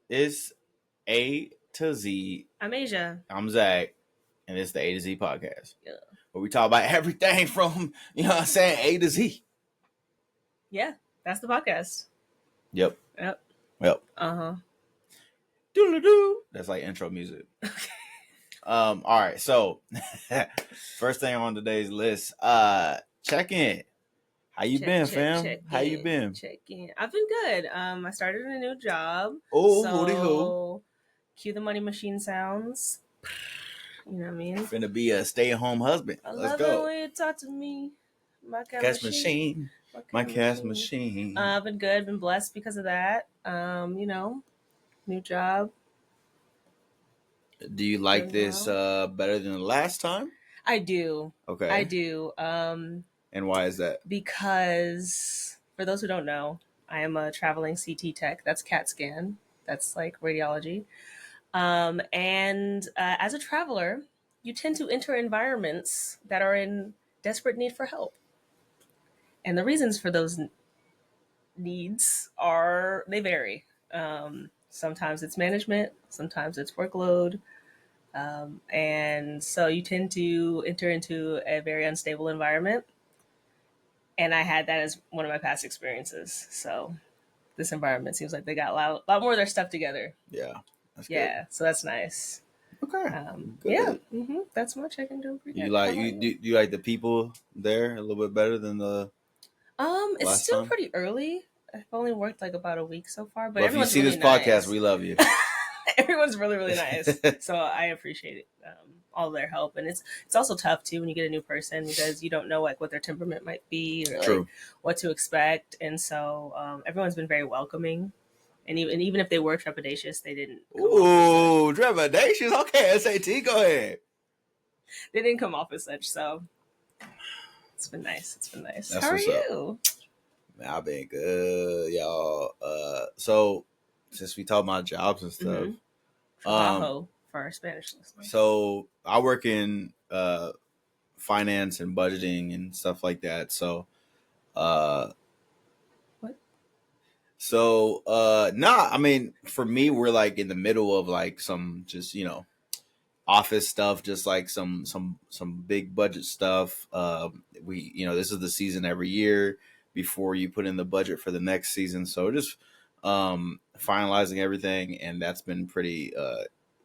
It's A to Z. I'm Asia. I'm Zach, and it's the A to Z podcast. Yeah. Where we talk about everything from, what I'm saying, A to Z. Yeah, that's the podcast. Yep. Yep. Uh-huh. Doo-doo-doo. That's like intro music. All right, so first thing on today's list, check in. How you been, fam? How you been? Check in. I've been good. I started a new job. Oh, so hooty hoo. Cue the money machine sounds. You know what I mean? Finna be a stay-at-home husband. Let's go. It when you talk to me. My cash machine. My cash machine. I've been good. Been blessed because of that. New job. Do you like this better than the last time? I do. Okay. I do. And why is that? Because for those who don't know, I am a traveling CT tech. That's CAT scan. That's like radiology. And as a traveler, you tend to enter environments that are in desperate need for help. And the reasons for those needs they vary. Sometimes it's management, sometimes it's workload. And so you tend to enter into a very unstable environment. And I had that as one of my past experiences. So this environment seems like they got a lot more of their stuff together. Yeah. That's good. So that's nice. Okay. Yeah. That's much I can do. You like the people there a little bit better than the it's still pretty early. I've only worked like about a week so far, but if you see really this podcast, we love you. Everyone's really, really nice. So I appreciate it. All their help. And it's also tough too when you get a new person because you don't know like what their temperament might be or like what to expect. And so everyone's been very welcoming. And even if they were trepidatious, they didn't. Ooh, trepidatious. Okay, SAT, go ahead. They didn't come off as such. So it's been nice. That's How are you? Man, I've been good, y'all. So since we talk about jobs and stuff, for our Spanish listeners. So I work in finance and budgeting and stuff like that. So, what? So, I mean, for me, we're like in the middle of like some just office stuff, just like some big budget stuff. This is the season every year before you put in the budget for the next season. So just finalizing everything, and that's been pretty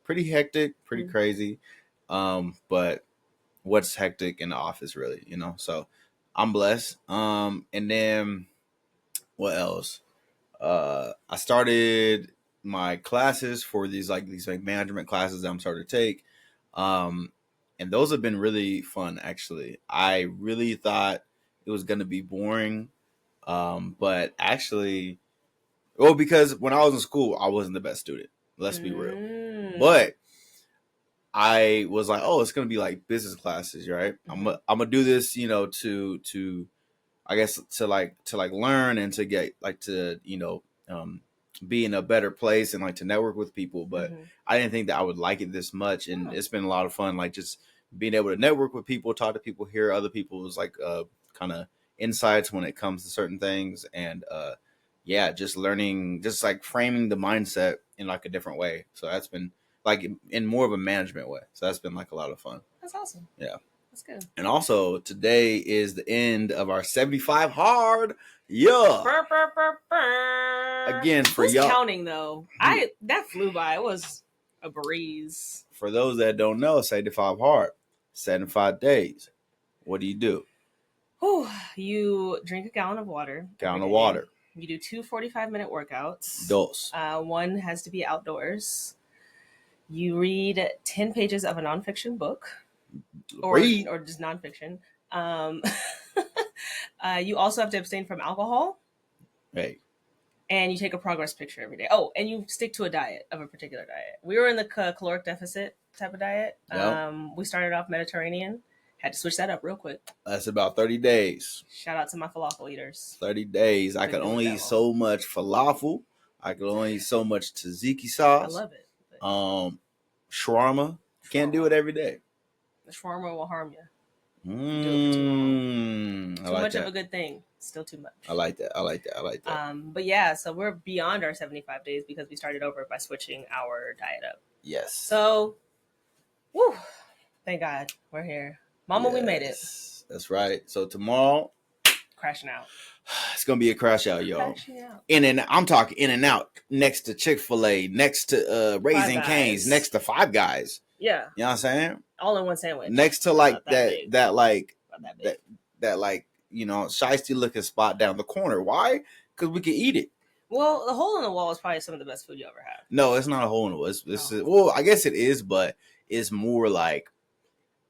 hectic, pretty crazy. But what's hectic in the office, really, So I'm blessed. And then what else? I started my classes for these management classes that I'm starting to take. And those have been really fun, actually. I really thought it was going to be boring. But actually, because when I was in school, I wasn't the best student. Let's be real. But I was like, oh, it's going to be like business classes, right? I'm going to do this, to I guess to learn and to get be in a better place and to network with people. But I didn't think that I would like it this much. And it's been a lot of fun, just being able to network with people, talk to people, hear other people's kind of insights when it comes to certain things. And just learning, just framing the mindset in a different way. So that's been in more of a management way. So that's been a lot of fun. That's awesome. Yeah. That's good. And also today is the end of our 75 hard. Yeah. Again, for Who's y'all counting though? That flew by. It was a breeze. For those that don't know, 75 hard, 75 days. What do? You drink a gallon of water. You do 2 45-minute workouts. Dos. One has to be outdoors. You read 10 pages of a nonfiction book. Or just nonfiction. You also have to abstain from alcohol. Hey. And you take a progress picture every day. Oh, and you stick to a diet of a particular diet. We were in the caloric deficit type of diet. Yep. We started off Mediterranean. Had to switch that up real quick. That's about 30 days. Shout out to my falafel eaters. 30 days. I could only eat so much falafel. I could only eat so much tzatziki sauce. I love it. Shawarma. Can't do it every day. The shawarma will harm you. Too much of a good thing. Still too much. I like that. But yeah, so we're beyond our 75 days because we started over by switching our diet up. Yes. So, woo, thank God we're here. Mama, we made it. That's right. So tomorrow, crashing out. It's gonna be a crash out, y'all. Out. I'm talking in and out, next to Chick-fil-A, next to Raising Cane's, next to Five Guys. Yeah. You know what I'm saying? All in one sandwich. Next to like that you know, shiesty looking spot down the corner. Why? Because we can eat it. Well, the hole in the wall is probably some of the best food you ever had. No, it's not a hole in the wall. Well, I guess it is, but it's more like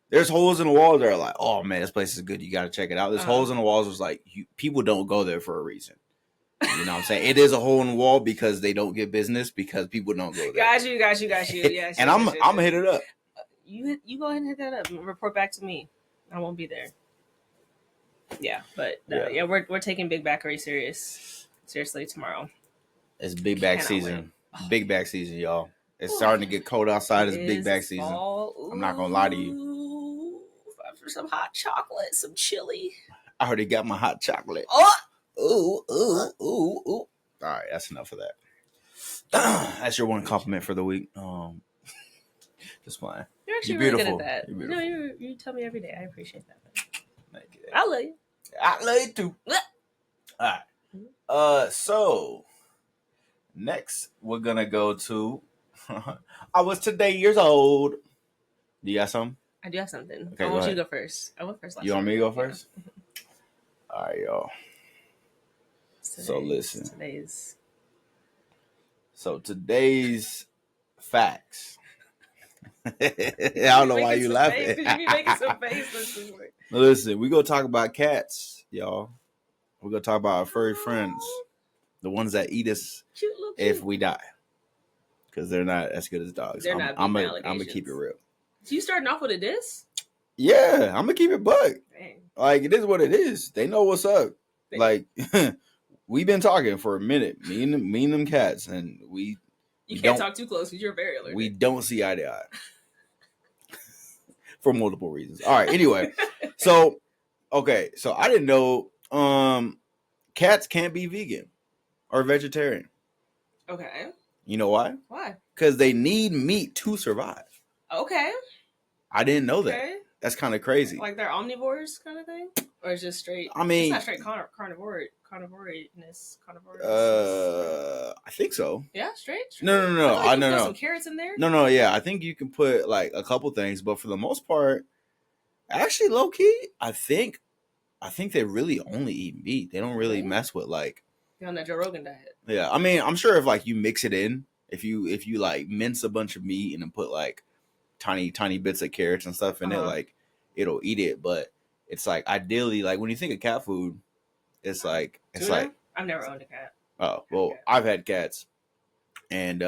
there's holes in the walls that are like, oh man, this place is good. You got to check it out. There's holes in the walls was like people don't go there for a reason. You know what I'm saying? It is a hole in the wall because they don't get business because people don't go there. Got you. Yes, and I'm gonna hit it up. You go ahead and hit that up and report back to me. I won't be there. Yeah, but we're taking Big Backery seriously tomorrow. It's Big Back season. Big Back season, y'all. It's starting to get cold outside. It's Big Back season. I'm not gonna lie to you. For some hot chocolate, some chili. I already got my hot chocolate. Ooh. All right, that's enough of that. That's your one compliment for the week. Just fine. You're actually really good at that. No, you tell me every day. I appreciate that. Thank you. I love you. I love you too. All right. So next we're gonna go to. I was today years old. Do you have something? I do have something. Okay, I want you to go first. I went first last time. You want me to go first? Yeah. All right, y'all. Today's facts. I don't know why you laughing. Because you be making some face. Listen, we gonna talk about cats, y'all. We're gonna talk about our furry friends, the ones that eat us if we die, because they're not as good as dogs. I'm gonna keep it real. So you starting off with a diss? Yeah, I'm gonna keep it buck. Dang. Like it is what it is. They know what's up. Dang. Like we've been talking for a minute, me and them cats, and you can't talk too close because you're very allergic. We don't see eye to eye for multiple reasons. All right. Anyway, so I didn't know cats can't be vegan or vegetarian. Okay. You know why? Why? Because they need meat to survive. Okay. I didn't know that. That's kind of crazy. Like they're omnivores kind of thing? Or it's just straight? I mean... It's not straight carnivoreness. I think so. Yeah, straight? No. I know. Some carrots in there? No, yeah. I think you can put like a couple things, but for the most part, actually, low key, I think they really only eat meat. They don't really mess with like... They're on that Joe Rogan diet. Yeah, I mean, I'm sure if like you mix it in, if you like mince a bunch of meat and then put like tiny bits of carrots and stuff in it, like it'll eat it. But it's like ideally, like when you think of cat food, it's like I've never owned a cat. Oh well, I've had cats, and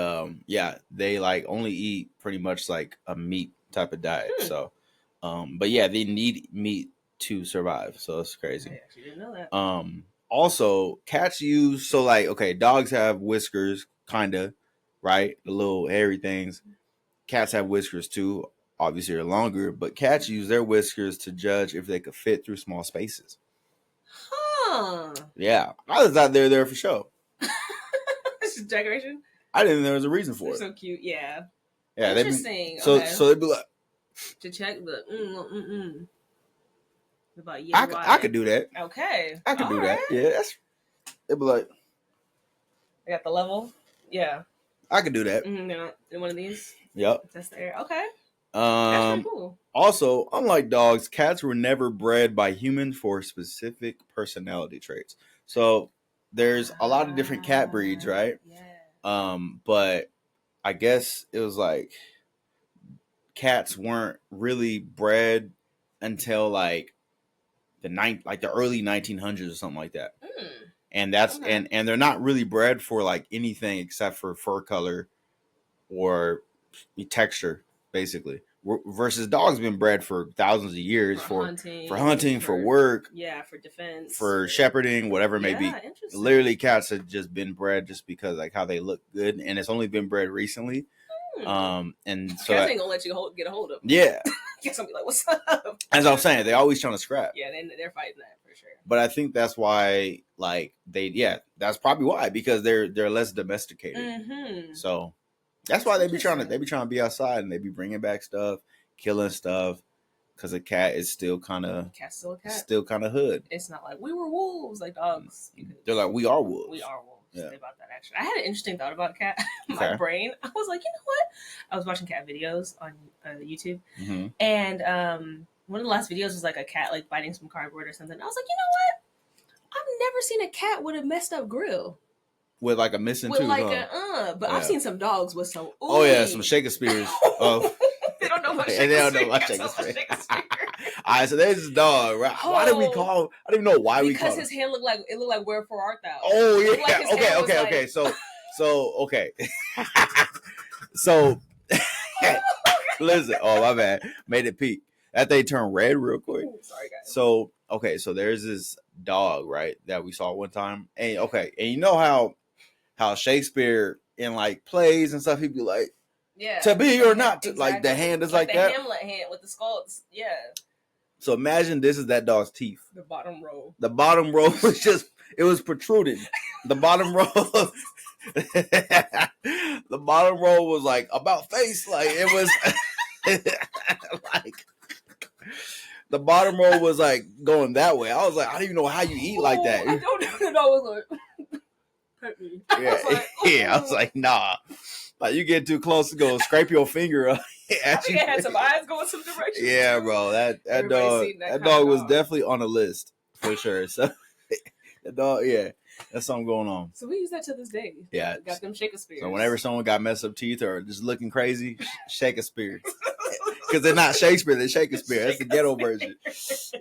they like only eat pretty much like a meat type of diet. So, but yeah, they need meat to survive. So it's crazy. I actually didn't know that. Also, cats use dogs have whiskers, kinda, right? The little hairy things. Cats have whiskers too. Obviously, they're longer, but cats use their whiskers to judge if they could fit through small spaces. Huh. Yeah, I was out there for sure. It's just decoration. I didn't know there was a reason for it. So cute, yeah. Yeah, interesting. So they'd be like to check the about I could do that. Okay, I could do that. Yeah, it'd be like I got the level. Yeah, I could do that. They're not in one of these. Yep, that's there. Okay. That's pretty cool. Also, unlike dogs, cats were never bred by humans for specific personality traits. So there's a lot of different cat breeds, right? Yeah. But I guess it was like cats weren't really bred until like the early 1900s or something like that. And that's and they're not really bred for like anything except for fur color or texture, basically. Versus dogs been bred for thousands of years for hunting, for work, for defense, for shepherding, whatever it may be. Literally, cats have just been bred just because like how they look good, and it's only been bred recently. And so cats ain't gonna let you get a hold of them. Yeah, Guess I'll be like, "What's up?" As I'm saying, they're always trying to scrap. Yeah, they're fighting that for sure. But I think that's why, like that's probably why, because they're less domesticated. Mm-hmm. So that's why they be trying to be outside, and they be bringing back stuff, killing stuff, because a cat is still kind of hood. It's not like we were wolves like dogs. They're like, we are wolves. We are wolves. Yeah. About that actually. I had an interesting thought about cat. My brain. I was like, you know what? I was watching cat videos on YouTube, mm-hmm. and one of the last videos was like a cat like biting some cardboard or something. I was like, you know what? I've never seen a cat with a messed up grill. With like a missing tooth. But I've seen some dogs with some. Ooh. Oh yeah, some Shakespeare's. They don't know about Shakespeare. They don't know about Shakespeare. All right, so there's this dog, right? Why did we call him? I don't even know why we called him. Because his hair looked like Wherefore Art Thou? Oh yeah. Okay. So okay. So listen. Oh my bad. Made it peak. That thing turned red real quick. Ooh, sorry guys. So okay. So there's this dog, right, that we saw one time, and you know how Shakespeare in like plays and stuff, he'd be like, to be or not to, like the hand is like that. The Hamlet hand with the skulls. Yeah. So imagine this is that dog's teeth. The bottom row. The bottom row was it was protruding. The bottom row, the bottom row was like about face. Like it was like the bottom row was like going that way. I was like, I don't even know how you eat like that. I don't even know. I was like, hurt me. I was like, nah. Like you get too close to go scrape your finger up. I think it had some eyes going some direction. Yeah, bro. That dog was definitely on the list for sure. So that dog, yeah, that's something going on. So we use that to this day. Yeah, got them Shakespeare. So whenever someone got messed up teeth or just looking crazy, Shakespeare. Because they're not Shakespeare, they're Shakespeare. That's the ghetto version.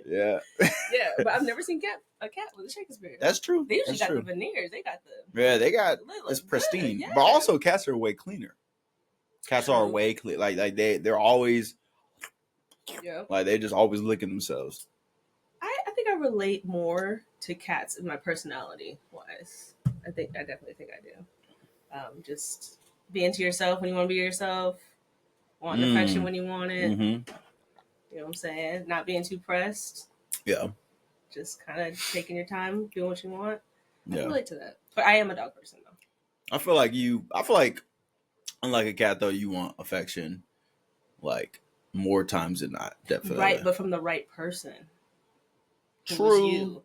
Yeah. Yeah, but I've never seen a cat with a Shakespeare. That's true. They usually got the veneers. They got the. Yeah, they got it's pristine. Yeah. But also cats are way cleaner. Cats are way clean. Like they're always. Yeah. Like they just always licking themselves. I think I relate more to cats in my personality wise. I definitely think I do. Just being to yourself when you want to be yourself. Wanting affection when you want it. Mm-hmm. You know what I'm saying? Not being too pressed. Yeah. Just kind of taking your time, doing what you want. Yeah. I relate to that. But I am a dog person though. I feel like unlike a cat though, you want affection like more times than not. Definitely. Right, but from the right person. True,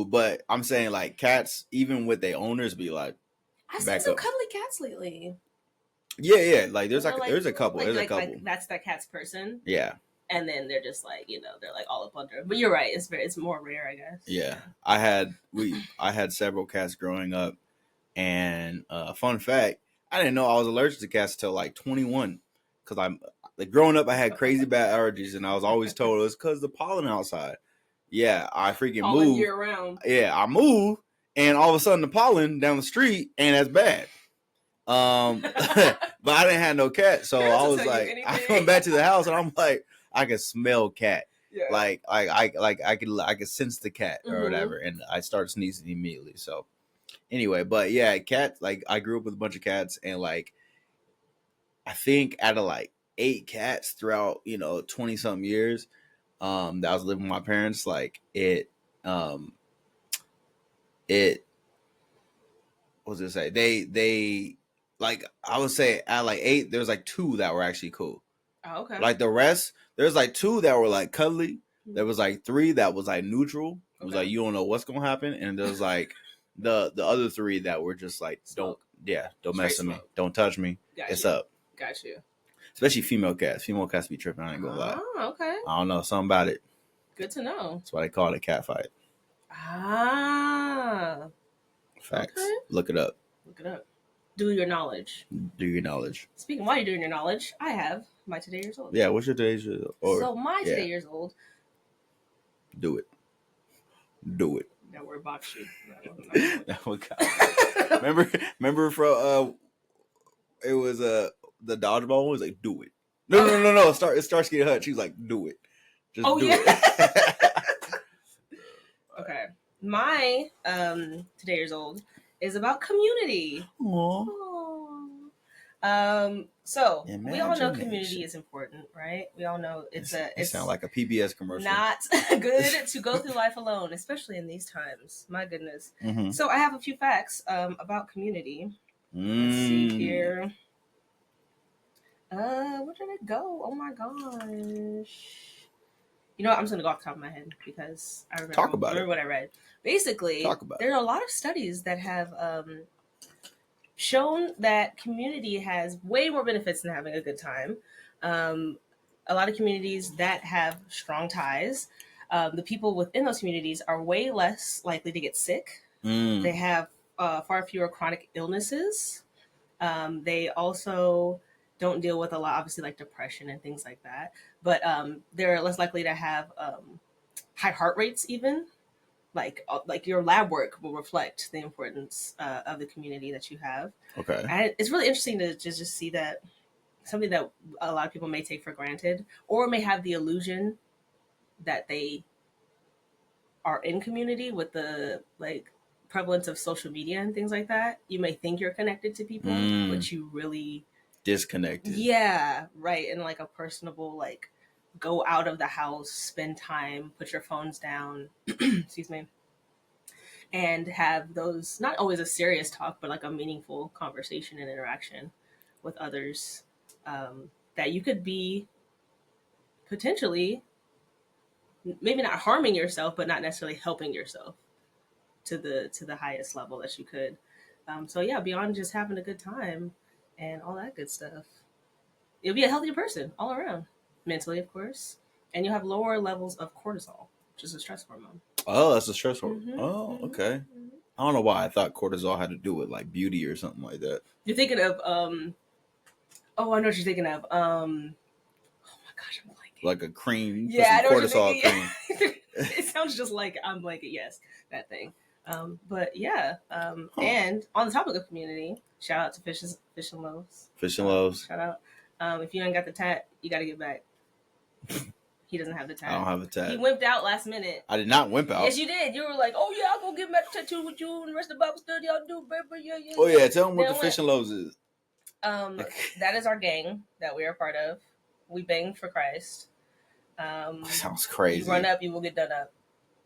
but I'm saying like cats, even with their owners, be like. I've seen some cuddly cats lately. Yeah. Like there's there's a couple. Like that's that cat's person. Yeah. And then they're just like, they're like all up under. But you're right. It's more rare, I guess. Yeah. I had several cats growing up, and fun fact, I didn't know I was allergic to cats until like 21, because I'm like growing up I had crazy bad allergies, and I was always told it was because the pollen outside. Yeah, I freaking moved year round. Yeah, I moved, and all of a sudden the pollen down the street, and that's bad. But I didn't have no cat, so I was like, I went back to the house, and I'm like, I can smell cat. Yeah. Like I could sense the cat or whatever, and I started sneezing immediately. So anyway, but yeah, cats. Like I grew up with a bunch of cats, and like I think out of like 8 cats throughout 20 something years, that I was living with my parents, like it what was it say? They like I would say out of like 8, there was like 2 that were actually cool. Oh, okay. Like the rest, there's like 2 that were like cuddly. There was like 3 that was like neutral. It was like you don't know what's gonna happen, and there's like the other 3 that were just like don't mess with me, don't touch me. It's up. Got you. Especially female cats. Female cats be tripping. I ain't gonna lie. Oh, okay. I don't know, something about it. Good to know. That's why they call it a cat fight. Ah. Facts. Okay. Look it up. Do your knowledge. Speaking while you're doing your knowledge, I have my today years old. Yeah, what's your today's years old? So my today years old. Do it. That word box you. Remember from it was the dodgeball one was like, do it. No. It starts getting hot. She's like, do it. Just do it. Okay. My today years old is about community. Aww. So we all know community Imagination. is important, right? We all know It sounds it's like a PBS commercial. not good to go through life alone, especially in these times. My goodness. Mm-hmm. So I have a few facts about community. Let's see Mm. here. Where did it go? Oh my gosh. You know what? I'm just gonna go off the top of my head because I Talk about remember it. what I read. Basically, Talk about there are a lot of studies that have shown that community has way more benefits than having a good time. Um, a lot of communities that have strong ties, the people within those communities are way less likely to get sick. it. They Mm. have far fewer chronic illnesses. They also don't deal with a lot, obviously, like depression and things like that. But they're less likely to have high heart rates, even like your lab work will reflect the importance of the community that you have. Okay. And it's really interesting to just see that something that a lot of people may take for granted or may have the illusion that they are in community with the like prevalence of social media and things like that. You may think you're connected to people, Mm. but you really, Disconnected. yeah, right. And like a personable, like, go out of the house, spend time, put your phones down, excuse me, and have those, not always a serious talk, but like a meaningful conversation and interaction with others, that you could be potentially maybe not harming yourself, but not necessarily helping yourself to the highest level that you could. So yeah, beyond just having a good time and all that good stuff, you'll be a healthier person all around, mentally, of course, and you'll have lower levels of cortisol, which is a stress hormone. Oh, that's a stress hormone. Mm-hmm, Oh, mm-hmm, okay. mm-hmm. I don't know why I thought cortisol had to do with like beauty or something like that. You're thinking of oh, I know what you're thinking of. Oh my gosh, I'm blanking. Like a cream, put Yeah, some I know what you're cortisol thinking. cream. Yeah. It sounds just like I'm blanking. Yes, that thing. But yeah, Huh. and on the topic of community, shout out to Fish and Loaves. Fish and loaves. Shout out. If you ain't got the tat, you got to get back. He doesn't have the I don't tat. have a He tat. wimped out last minute. I did not wimp out. Yes, you did. You were like, "Oh yeah, I'll go get my tattoo with you, and the rest of the Bible study I'll do, baby." Yeah, yeah. Oh Yeah. yeah, tell them what Then the went. fish and loaves is. That is our gang that we are part of. We bang for Christ. Sounds You run crazy. up, you will get done up.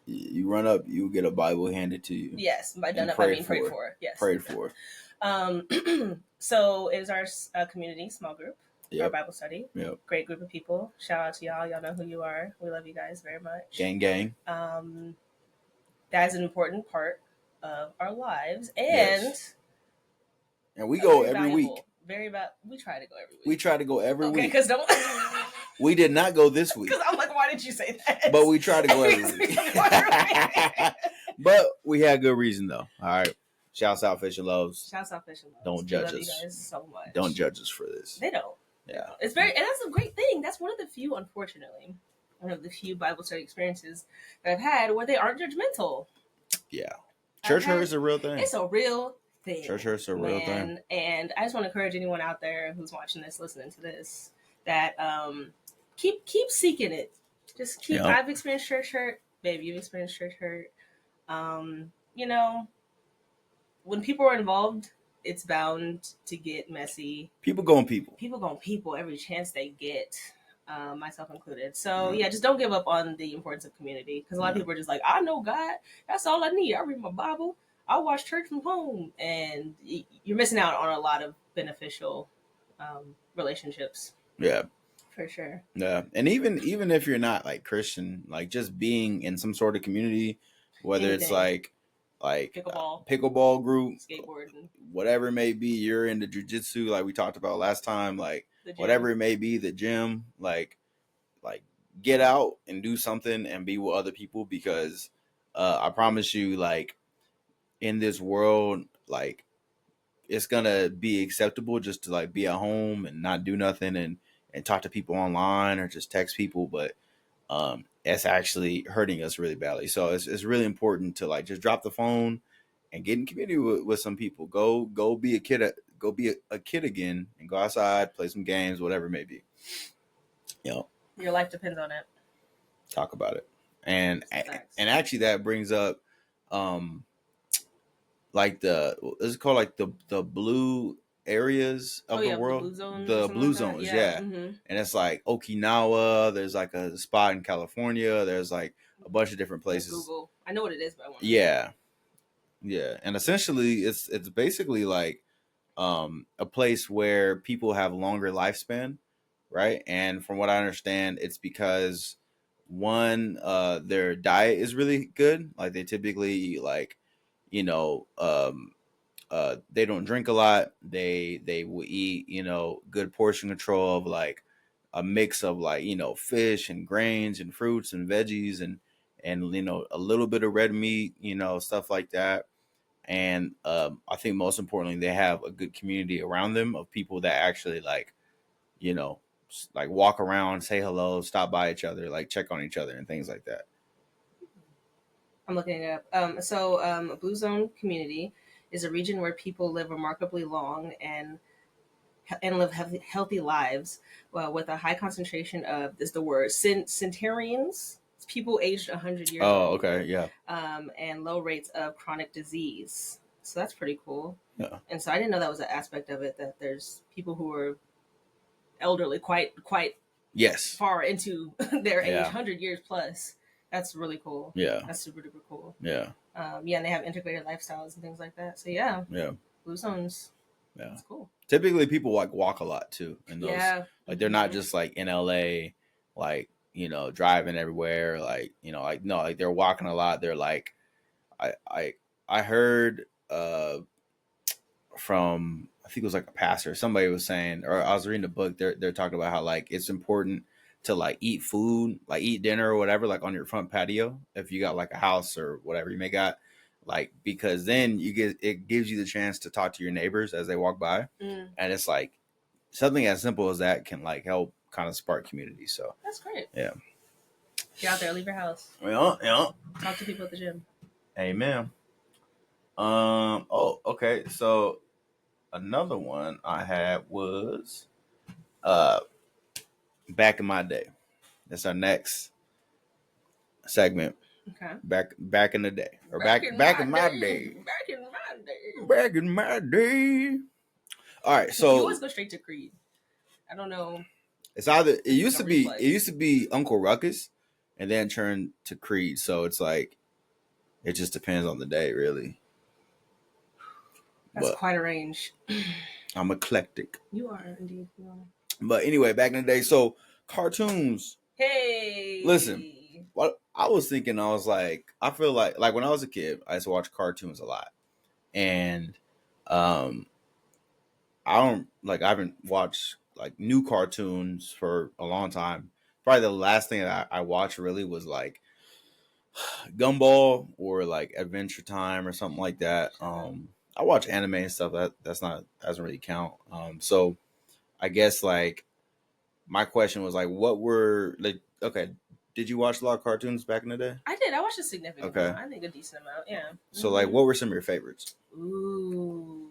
You run up, you get a Bible handed to you. Yes, by done And up I prayed mean prayed for. for. Yes, Prayed exactly. for. So it is our community small group, our Yep. Bible study. Yep. Great group of people. Shout out to y'all. Y'all know who you are. We love you guys very much. Gang gang. That is an important part of our lives, and Yes. And we go every week. Very we try to go every week. We try to go every Okay, week. because don't. We did not go this week. Because I'm like, why did you say that? But we try to go every week. But we had good reason though. All right. Shouts out Fish and Loves. Shouts out Fish and Loves. Don't judge we love us. You guys so much. Don't judge us for this. They don't. Yeah. It's very, and that's a great thing. That's one of the few, unfortunately, one of the few Bible study experiences that I've had where they aren't judgmental. Yeah. Church hurt is a real thing. It's a real thing. Church hurt is a real thing. And I just want to encourage anyone out there who's watching this, listening to this, that keep seeking it. Just keep. Yep. I've experienced church hurt. Baby, you've experienced church hurt. You know, when people are involved, it's bound to get messy. People going people. People going people every chance they get, myself included. So yeah, just don't give up on the importance of community, because a lot of people are just like, I know God, that's all I need. I read my Bible, I watch church from home, and you're missing out on a lot of beneficial relationships. Yeah, for sure. Yeah, and even if you're not like Christian, like just being in some sort of community, whether it's like pickleball group, skateboarding, whatever it may be, you're into jiu-jitsu like we talked about last time, like whatever it may be, the gym, like get out and do something and be with other people, because I promise you, like in this world, like it's gonna be acceptable just to like be at home and not do nothing and talk to people online or just text people, but it's actually hurting us really badly. So it's really important to like just drop the phone and get in community with some people. Go be a kid. Go be a kid again and go outside, play some games, whatever it may be. You know, your life depends on it. Talk about it, and actually that brings up like it's called like the blue areas Oh of the yeah, the world, blue zones or the something blue like that. zones, Yeah. yeah. Mm-hmm. And it's like Okinawa. There's like a spot in California. There's like a bunch of different Let's places. Google. I know what it is, but I want to know. Yeah, yeah. And essentially, it's basically like a place where people have longer lifespan, right? And from what I understand, it's because one, their diet is really good. Like they typically eat like, you know, they don't drink a lot. They will eat, good portion control of like a mix of like, fish and grains and fruits and veggies and a little bit of red meat, stuff like that. And I think most importantly, they have a good community around them of people that actually you know, like walk around, say hello, stop by each other, like check on each other and things like that. I'm looking it up. A blue zone community is a region where people live remarkably long and live healthy lives, well, with a high concentration of this the word centenarians, people aged 100 years or Oh, okay, older, yeah, and low rates of chronic disease. So that's pretty cool. yeah, And so I didn't know that was an aspect of it, that there's people who are elderly, quite yes, far into their age, yeah, 100 years plus. That's really cool. yeah, That's super duper cool. yeah, Yeah, and they have integrated lifestyles and things like that. So yeah, yeah, blue zones. yeah. That's cool. Typically, people like walk a lot too, and those Yeah. like they're not just like in LA, like driving everywhere, like like no, like they're walking a lot. They're like, I I I heard from, I think it was like a pastor, somebody was saying, or I was reading a book. They're talking about how like it's important to like eat food, like eat dinner or whatever, like on your front patio if you got like a house or whatever you may got, like because then it gives you the chance to talk to your neighbors as they walk by, Mm, and it's like something as simple as that can like help kind of spark community. So that's great. yeah, Get out there, leave your house, yeah, yeah. talk to people at the gym. Amen. Oh, okay. So another one I had was uh back in my day. That's our next segment. Okay. Back in the day, or Back back in back my in my day. day. Back in my day. Back in my day. All right, You so always go straight to Creed. I don't know. it's either it It's used like to a be reflex. it used to be Uncle Ruckus, and then turned to Creed. So it's like it just depends on the day, really. That's But quite a range. I'm eclectic. You are indeed. You are. But anyway, back in the day, so cartoons. Listen, Hey. what I was thinking, I was like, I feel like when I was a kid, I used to watch cartoons a lot, and um, I haven't watched like new cartoons for a long time. Probably the last thing that I watched really was like Gumball or like Adventure Time or something like that. I watch anime and stuff that's not doesn't really count. So I guess like my question was like, what were like? Okay, did you watch a lot of cartoons back in the day? I did. I watched a significant Okay, amount. I think a decent amount. Yeah. so like, what were some of your favorites? Ooh.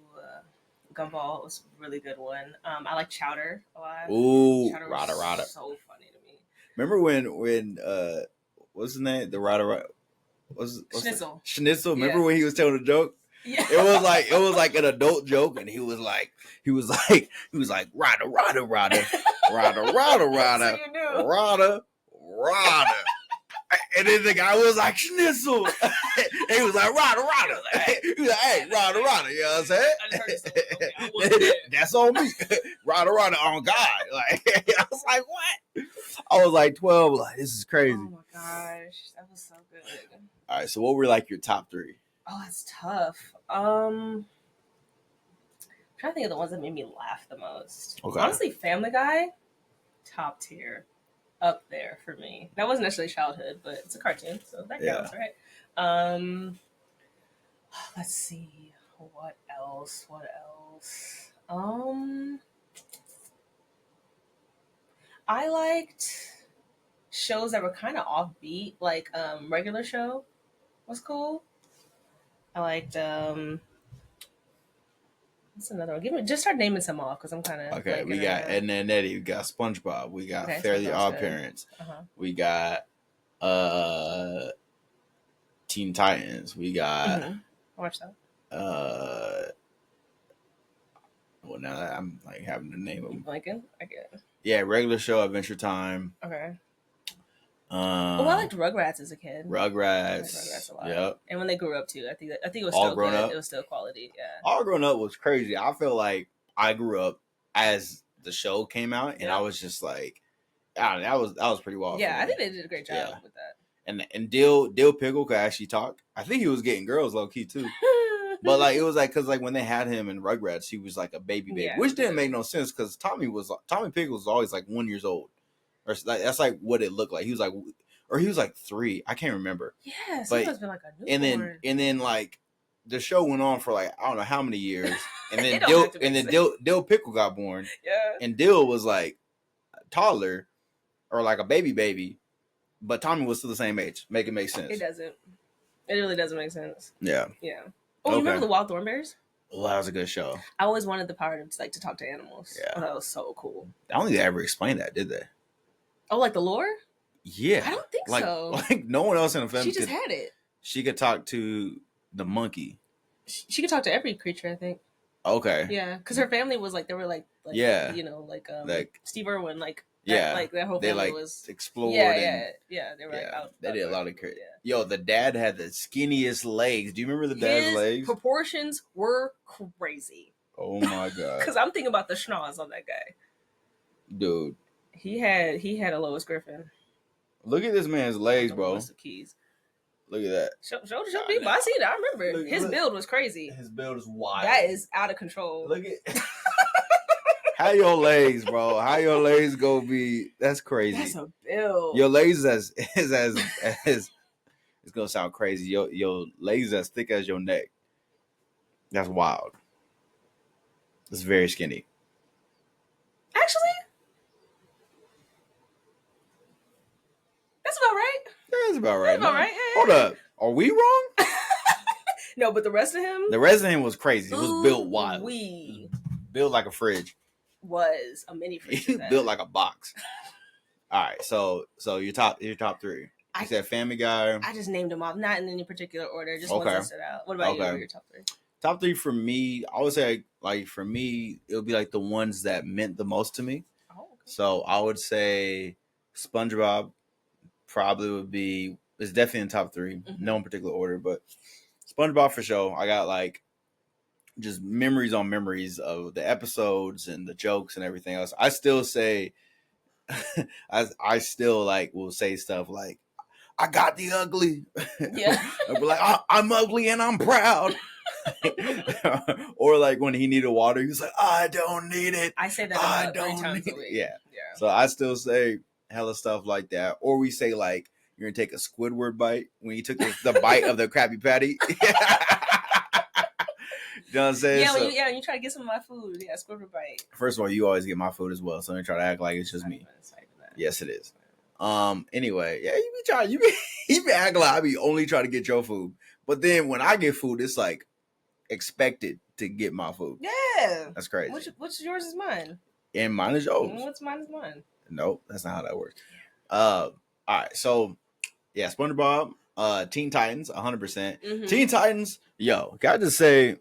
Gumball was a really good one. I like Chowder a lot. Ooh, Chowder was Rada Rada. so funny to me. Remember when what's his name? The Rada Rada. What's Schnitzel. Schnitzel. Yeah. Remember when he was telling a joke? Yeah. It was like an adult joke, and he was like rada rada rada rada rada rada So you knew. rada rada, and then the guy was like Schnitzel, and he was like rada rada. He was like, hey, rada rada. You know what I'm saying? I just heard it so okay, I wasn't there. That's on me. Rada rada on God. Like I was like, what? I was like 12. Like this is crazy. Oh my gosh, that was so good. All right, so what were like your top three? Oh, that's tough. Trying to think of the ones that made me laugh the most. Okay. Honestly, Family Guy, top tier, up there for me. That wasn't necessarily childhood, but it's a cartoon, so that counts, right? Let's see. What else? What else? I liked shows that were kind of offbeat, like Regular Show was cool. I liked what's another one? Give me just start naming some off because I'm kind of Okay, we got Ed and Eddie, we got SpongeBob, we got Fairly Odd Parents, we got Teen Titans, we got watch that. Well, now I'm like having to name You them. blanking? I get. Yeah, regular show, Adventure Time. Okay. Oh, I Uh, liked Rugrats as a kid. I liked Rugrats Rugrats. a lot. Yep. And when they grew up too, I think it was All still grown good. It up. was still quality. Yeah. All grown up was crazy. I feel like I grew up as the show came out, and I was just like, ah, that was pretty wild. Yeah, for I me. think they did a great job Yeah. with that. And Dill Pickle could actually talk. I think he was getting girls low key too. But like it was like because like when they had him in Rugrats, he was like a baby, Yeah, which didn't make no sense because Tommy Pickles was always like 1 year old, or like, that's like what it looked like. He was like, or he was like 3. I can't remember. Yeah, so But he must have been like a newborn. and then like the show went on for like I don't know how many years, and then It don't have to make sense. Dill Pickle got born, Yeah. and Dill was like a toddler or like a baby, but Tommy was still the same age. Make it make sense. It doesn't. It really doesn't make sense. Yeah. Yeah. Oh, you remember the Wild Thornberrys? Well, that was a good show. I always wanted the power to like to talk to animals. Yeah. Oh, that was so cool. I don't think they ever explained that, did they? Oh, like the lore? Yeah. I don't think like, so. Like no one else in the family. She just had it. She could talk to the monkey. She could talk to every creature, I think. Okay. Yeah, because her family was like they were like yeah, you know like Steve Irwin like yeah, like their whole family they like was explored. Yeah, they were yeah, like out. They did a lot of crazy. Yeah. Yo, the dad had the skinniest legs. Do you remember the dad's His legs? proportions were crazy. Oh my god! Because I'm thinking about the schnoz on that guy, dude. He had a Lois Griffin. Look at this man's legs, bro. What's the keys? Look at that. Show people. I seen it. I remember. His build was crazy. His build is wild. That is out of control. Look at how your legs, bro. How your legs go be? That's crazy. That's a build. Your legs is it's gonna sound crazy. Your legs as thick as your neck. That's wild. It's very skinny. Actually, that's about right. That's about right. That's about right. Yeah, Hold up. Are we wrong? No, but the rest of him. The rest of him was crazy. It was built wild. Built like a fridge. Was a mini fridge. He built like a box. All right, so your top 3. You said Family Guy. I just named them off, not in any particular order. Just ones that stood out. What about you? What are your top 3? Top 3 for me, I would say like for me, it would be like the ones that meant the most to me. Oh, okay. So I would say SpongeBob probably would be. It's definitely in top 3. Mm-hmm. No in particular order, but SpongeBob for sure. I got like just memories on memories of the episodes and the jokes and everything else. I still say, I still like will say stuff like, "I got the ugly." Yeah, I'll be like, "I'm ugly and I'm proud." Or like when he needed water, he was like, "I don't need it." I say that about 3 times a week. Yeah. So I still say hella stuff like that. Or we say like, "You're gonna take a Squidward bite" when he took the bite of the Krabby Patty. You know what I'm saying? Yeah, when you try to get some of my food, yeah, Squidward bite. First of all, you always get my food as well, so don't try to act like it's just me. Yes, it is. Anyway, yeah, you be acting like I be only trying to get your food, but then when I get food, it's like expected to get my food. Yeah, that's crazy. What's yours is mine, and mine is yours. What's mine is mine. Nope, that's not how that works. All right, so yeah, SpongeBob, Teen Titans, 100%. Mm-hmm. Teen Titans, yo, gotta just say,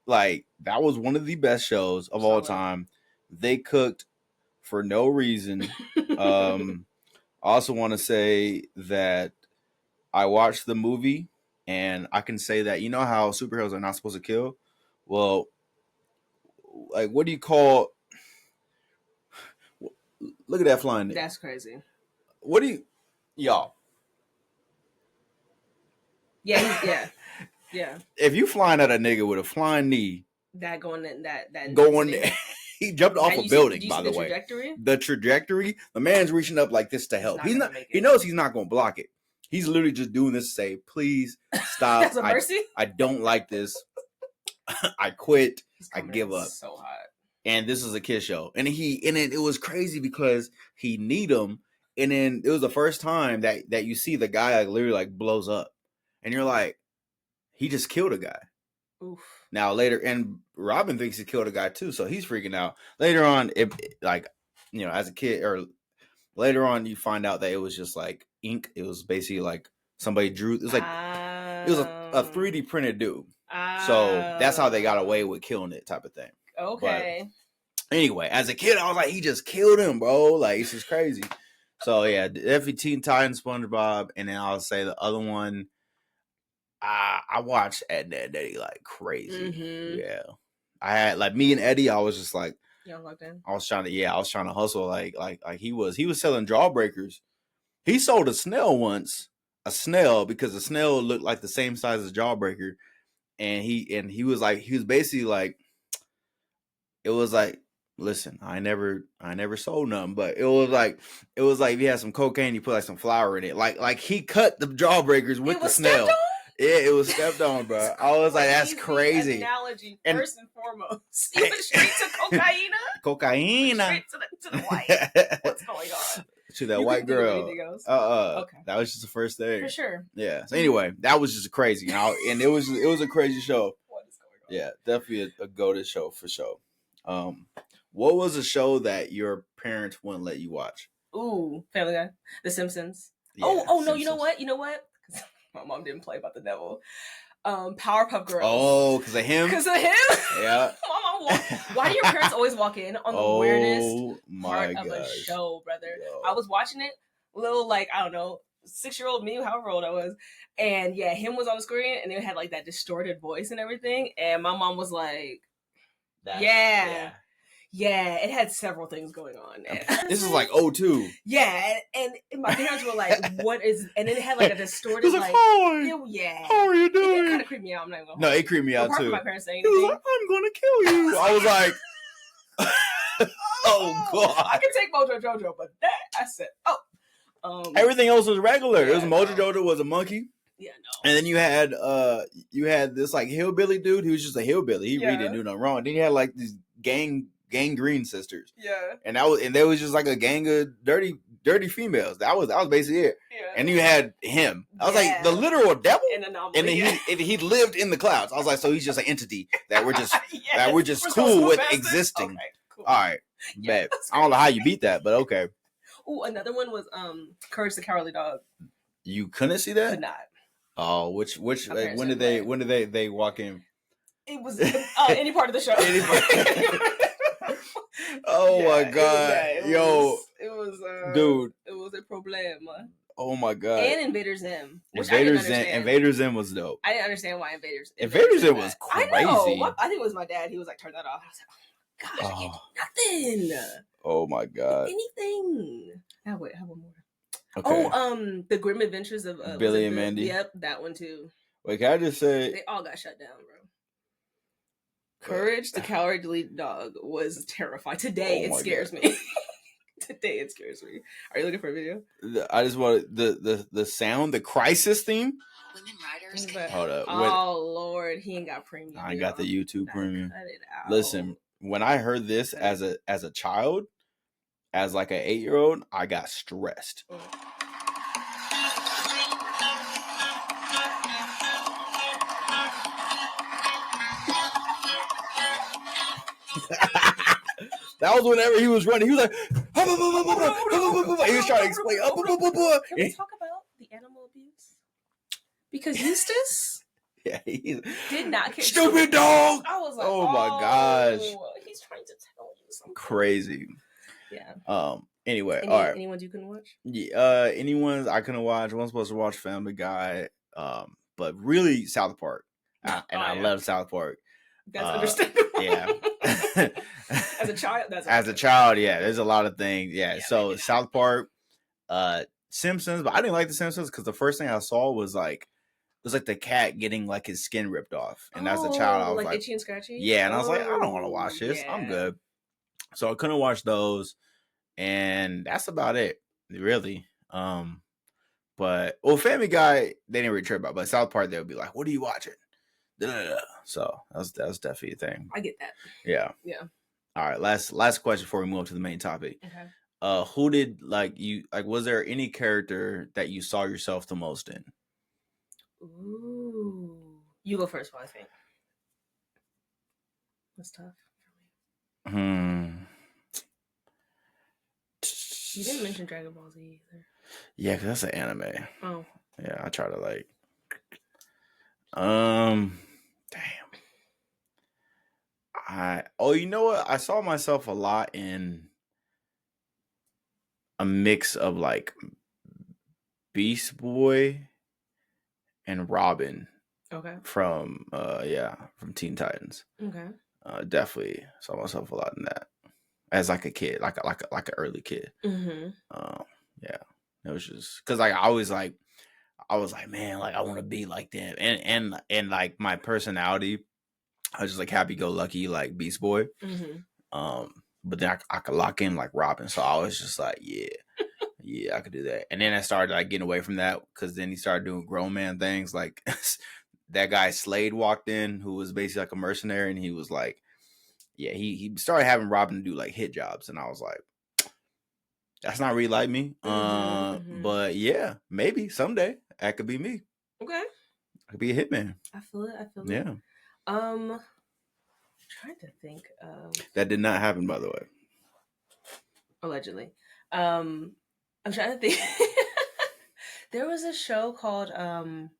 like that was one of the best shows of all time. They cooked for no reason. I also want to say that I watched the movie, and I can say that, you know how superheroes are not supposed to kill? Well, like, what do you call... Look at that flying nigga. That's crazy. What do you... Y'all. Yeah. If you flying at a nigga with a flying knee... That going in that going there. He jumped off a building, by the way. Trajectory? The trajectory, the man's reaching up like this to help. He knows he's not going to block it. He's literally just doing this to say, "Please stop. That's a mercy? I don't like this. I quit. I give up." So hot. And this is a kid show. And it was crazy because he need him. And then it was the first time that you see the guy like literally like blows up. And you're like, he just killed a guy. Oof. Now later, and Robin thinks he killed a guy too, so he's freaking out. Later on, as a kid, or later on, you find out that it was just like ink. It was basically like somebody drew. It was like it was a 3D printed dude. So that's how they got away with killing it, type of thing. Okay. But anyway, as a kid, I was like, he just killed him, bro. Like, it's just crazy. So yeah, definitely Teen Titans, SpongeBob, and then I'll say the other one. I watched Ed, and Eddie like crazy. Mm-hmm. Yeah, I had like me and Eddie. I was just like, Y'all locked in. I was trying to hustle like he was selling jawbreakers. He sold a snail once, because the snail looked like the same size as a jawbreaker, and he was basically like, it was like, listen, I never sold nothing, but it was like if you had some cocaine, you put like some flour in it, like he cut the jawbreakers with the snail. Yeah, it was stepped on, bro. I was like, that's crazy. Analogy, first and foremost. You went straight to cocaine. Cocaine. Straight to the white. What's going on? To that white girl. Okay. That was just the first thing. For sure. Yeah. So anyway, that was just crazy. And it was a crazy show. What is going on? Yeah, definitely a go-to show for sure. What was a show that your parents wouldn't let you watch? Ooh, Family Guy, The Simpsons. Yeah, no, Simpsons. you know what? My mom didn't play about the devil. Powerpuff Girls. Oh, because of him? Yeah. My mom why do your parents always walk in on the weirdest part of gosh. a show, brother? Yo. I was watching it, little, like, I don't know, 6-year-old me, however old I was, and yeah, him was on the screen, and it had like that distorted voice and everything, and my mom was like, yeah, it had several things going on. This is like 02. Yeah, and my parents were like, "What is?" And then it had like a distorted, like, hi. Yeah. How are you doing? It kind of creeped me out. I'm not gonna. No, it creeped me out Apart too. from my parents saying He was anything, like, I'm gonna kill you. I was like, oh god. I can take Mojo Jojo, but that I said, everything else was regular. Yeah, it was Mojo Jojo was a monkey. Yeah, no. And then you had this like hillbilly dude who was just a hillbilly. He really didn't do nothing wrong. Then you had like these gangrene sisters. Yeah. And there was just like a gang of dirty females. That was basically it. Yeah. And you had him. I was like, the literal devil. And then he lived in the clouds. I was like, so he's just an entity that we're just cool with existing. Okay, cool. All right. Yeah, I don't know how you beat that, but okay. Oh, another one was Courage the Cowardly Dog. You couldn't see that? Could not. Oh, which like, when did they walk in? It was any part of the show. Oh my god. It was dude. It was a problem. Oh my god. And Invader Zim. Invader Zim was dope. I didn't understand why Invader Zim was crazy. I know. I think it was my dad. He was like, turn that off. I was like, oh my gosh, I can't do nothing. Oh my god. Anything. Now wait, I have one more. Okay. The Grim Adventures of Billy and Mandy. Yep, that one too. Wait, can I just say they all got shut down, bro. Courage the Cowardly Dog was terrifying. Today it scares me. Today it scares me. Are you looking for a video? I just want the sound, the crisis theme. Women writers. Hold up. Oh Lord, he ain't got premium. I ain't got the YouTube premium. Cut it out. Listen, when I heard this as a child, as like an 8-year-old, I got stressed. That was whenever he was running. He was like, he was trying to explain. Can we talk about the animal abuse? Because Eustace did not care. Stupid dog. I was like, oh my gosh. He's trying to tell you something. Crazy. Yeah. Anyway, all right. Any ones you couldn't watch? Yeah. Any ones I couldn't watch. I wasn't supposed to watch Family Guy. But really South Park. I love South Park. That's understandable. Yeah. As a child, yeah. There's a lot of things. Yeah. So South Park, Simpsons, but I didn't like the Simpsons because the first thing I saw was like the cat getting like his skin ripped off. And as a child, I was like itchy and scratchy. Yeah, and I was like, I don't want to watch this. Yeah. I'm good. So I couldn't watch those. And that's about it, really. But Family Guy, they didn't really trip about. But South Park, they would be like, "What are you watching?" So that was definitely a thing. I get that. Yeah. Yeah. All right. Last question before we move on to the main topic. Okay. Who did was there any character that you saw yourself the most in? Ooh. You go first, I think. That's tough for me. You didn't mention Dragon Ball Z either. Yeah, because that's an anime. Oh. Yeah, I try to damn. you know what? I saw myself a lot in a mix of like Beast Boy and Robin Okay. from from Teen Titans. Okay. Definitely saw myself a lot in that as like a kid, like an early kid. Mm-hmm. Yeah, it was just because like I was like, man, like I want to be like them, and like my personality, I was just like happy go lucky, like Beast Boy. Mm-hmm. But then I could lock in like Robin, so I was just like, yeah, I could do that. And then I started like getting away from that because then he started doing grown man things. Like that guy Slade walked in, who was basically like a mercenary, and he was like, yeah, he started having Robin do like hit jobs, and I was like, that's not really like me. But yeah, maybe someday that could be me. Okay. I could be a hitman. I feel it. Yeah. Trying to think of That did not happen, by the way. allegedly. I'm trying to think. There was a show called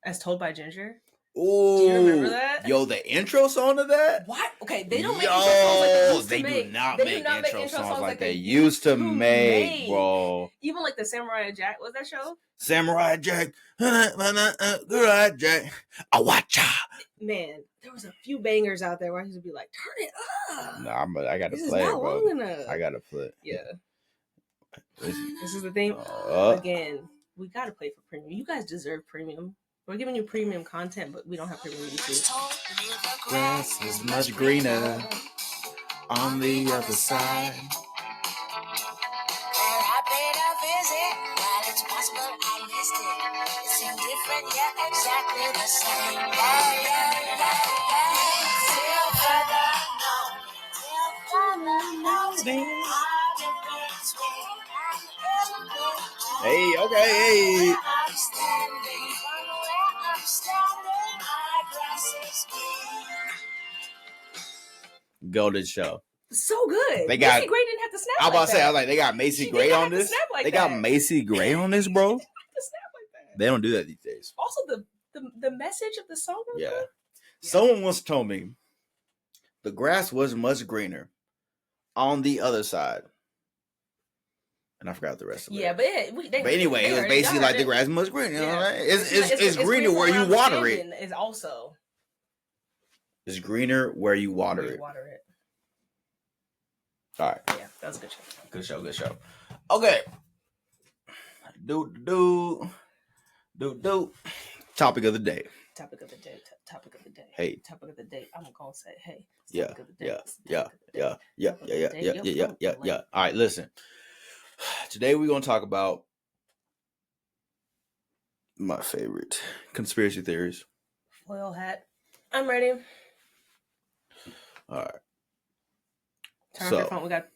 As Told by Ginger. Oh, do you remember that? Yo, the intro song to that? What? Okay, they don't make intro songs like they used to they make. do not They make do not make intro intro songs like they used to make, bro. Even like the Samurai Jack, was that show? Samurai Jack, Samurai Jack, Awacha. Man, there was a few bangers out there where I used to be like, turn it up. Nah, I gotta this play is it, not bro. long enough. I gotta play it. Yeah. This is the thing. Again, we gotta play for premium. You guys deserve premium. We're giving you premium content, but we don't have premium YouTube. Grass is much greener on the other side. Where I paid a visit, while it's possible I missed it. It seemed different, yet exactly the same. Till further knows me. Hey, okay, hey. Golden show. So good. They got Macy Gray didn't have to snap. I was about to say, I was that. like, they got Macy She Gray didn't on have to this. snap like They that. got Macy Gray on this, bro. She didn't have to snap like that. They don't do that these days. Also, the message of the song. Yeah. Yeah. Someone once told me the grass was much greener on the other side. And I forgot the rest of it. Yeah, but anyway, it was basically like the grass must green. You know what I mean? It's greener where you water it. Is also it's greener where you water it. Water it. All right. Yeah, that was a good show. Good show. Good show. Okay. Do. Topic of the day. Topic of the day. Topic of the day. Hey. Topic of the day. I'm gonna say hey. Yeah. All right, listen. Today we're gonna talk about my favorite conspiracy theories. Foil hat. I'm ready. All right. Turn off your phone. We got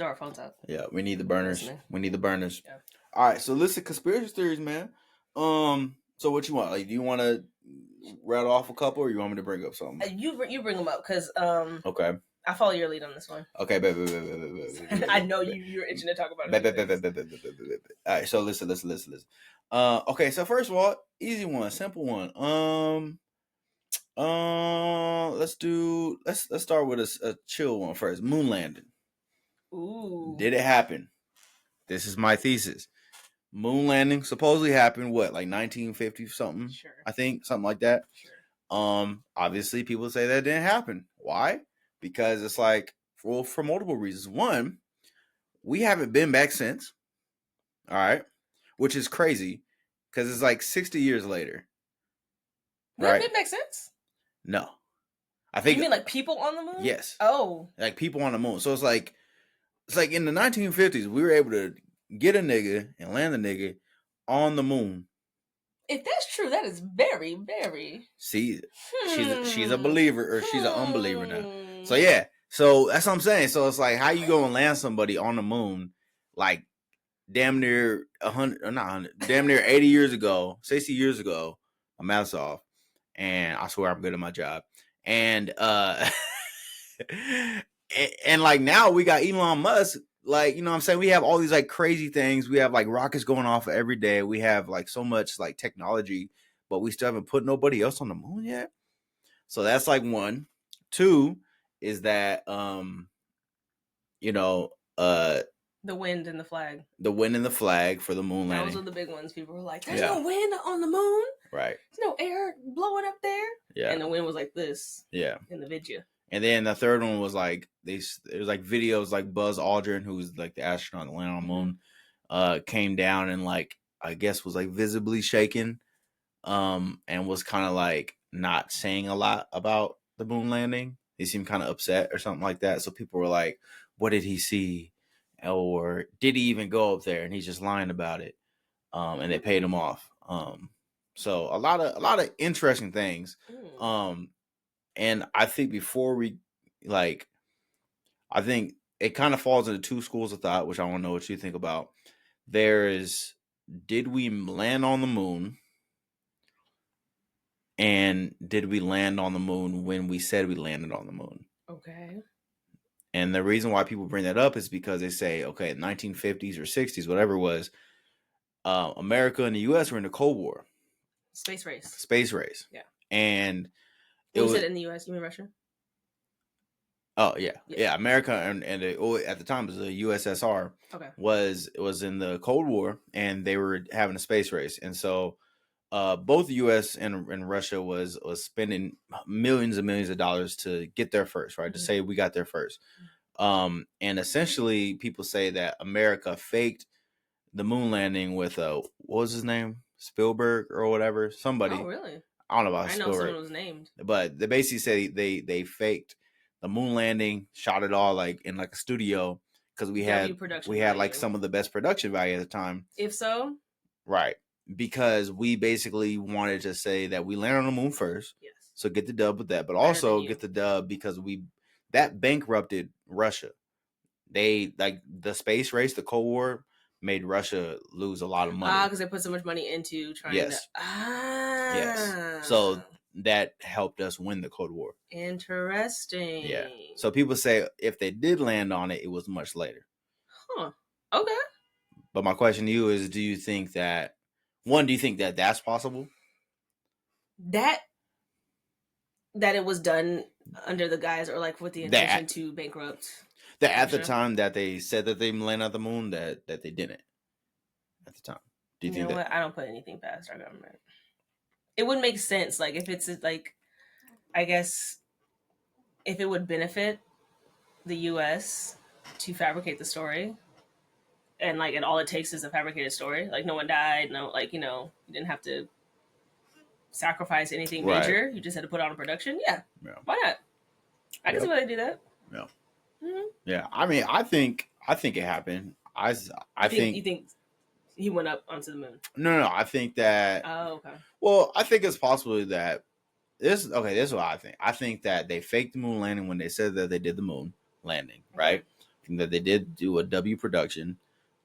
our phones out. Yeah, we need the burners. Listening. We need the burners. Yeah. All right, so listen, conspiracy theories, man. So what you want? Like, do you want to rattle off a couple, or you want me to bring up something? You bring them up because Okay. I follow your lead on this one. Okay, I know you're itching to talk about it. All right, so listen. Okay, so first of all, easy one, simple one. Let's start with a chill one first. Moon landing. Ooh. Did it happen? This is my thesis. Moon landing supposedly happened what, like 1950 something? Sure. I think something like that. Sure. Obviously people say that didn't happen. Why? Because it's like for multiple reasons. One, we haven't been back since. All right, which is crazy because it's like 60 years later. Right? That makes sense. No, I think you mean like people on the moon. Yes. Oh, like people on the moon. So it's like in the 1950s we were able to get a nigga and land a nigga on the moon. If that's true, that is very, very. See, she's a believer or she's an unbeliever now. So yeah, so that's what I'm saying. So it's like, how you go and land somebody on the moon, like damn near 100, or not 100, damn near 80 years ago, 60 years ago. My math's off, and I swear I'm good at my job. And and like now we got Elon Musk. Like, you know what I'm saying? We have all these like crazy things. We have like rockets going off every day. We have like so much like technology, but we still haven't put nobody else on the moon yet. So that's like one. Two, is that you know, The wind and the flag. the wind and the flag for the moon landing. Those are the big ones. People were like, "There's no wind on the moon. Right. There's no air blowing up there." Yeah. And the wind was like this. Yeah. In the video. And then the third one was like it was like videos like Buzz Aldrin, who's like the astronaut that landed on the moon, came down and like I guess was like visibly shaken, and was kind of like not saying a lot about the moon landing. He seemed kind of upset or something like that. So people were like, "What did he see?" Or did he even go up there? And he's just lying about it. And they paid him off. So a lot of interesting things. And I think before we like, I think it kind of falls into two schools of thought, which I want to know what you think about. There is, did we land on the moon? And did we land on the moon when we said we landed on the moon? Okay. And the reason why people bring that up is because they say, okay, 1950s or 60s, whatever it was, America and the U.S. were in the Cold War. Space race. Space race. Yeah. And it was in the U.S. You mean Russia? Oh yeah. America and at the time it was the USSR. Okay. Was in the Cold War, and they were having a space race, and so both the U.S. and Russia was spending millions and millions of dollars to get there first, right? To say we got there first. And essentially, people say that America faked the moon landing with what was his name, Spielberg or whatever, somebody. Oh really? I don't know about Spielberg. I know someone was named, but they basically say they faked the moon landing, shot it all like in like a studio because we had like some of the best production value at the time. If so, right, because we basically wanted to say that we landed on the moon first, yes. So get the dub with that, but also get the dub because that bankrupted Russia. They like the space race, the Cold War made Russia lose a lot of money because they put so much money into trying to. Yes, so that helped us win the Cold War. Interesting. Yeah. So people say if they did land on it, it was much later. Huh. Okay. But my question to you is, do you think that that's possible? That it was done under the guise or like with the intention to bankrupt. That at the time that they said that they landed on the moon, that they didn't at the time. Do you think know what? I don't put anything past our government. It would make sense, like if it's like, I guess, if it would benefit the U.S. to fabricate the story, and like, and all it takes is a fabricated story. Like no one died, no, like you didn't have to sacrifice anything major. You just had to put on a production. Yeah. Why not? I can see why they do that. Yeah. Mm-hmm. Yeah. I mean, I think it happened. I think you think he went up onto the moon. No. I think that. Oh, okay. Well, I think it's possible that this is what I think. I think that they faked the moon landing when they said that they did the moon landing, right? I think that they did do a W production.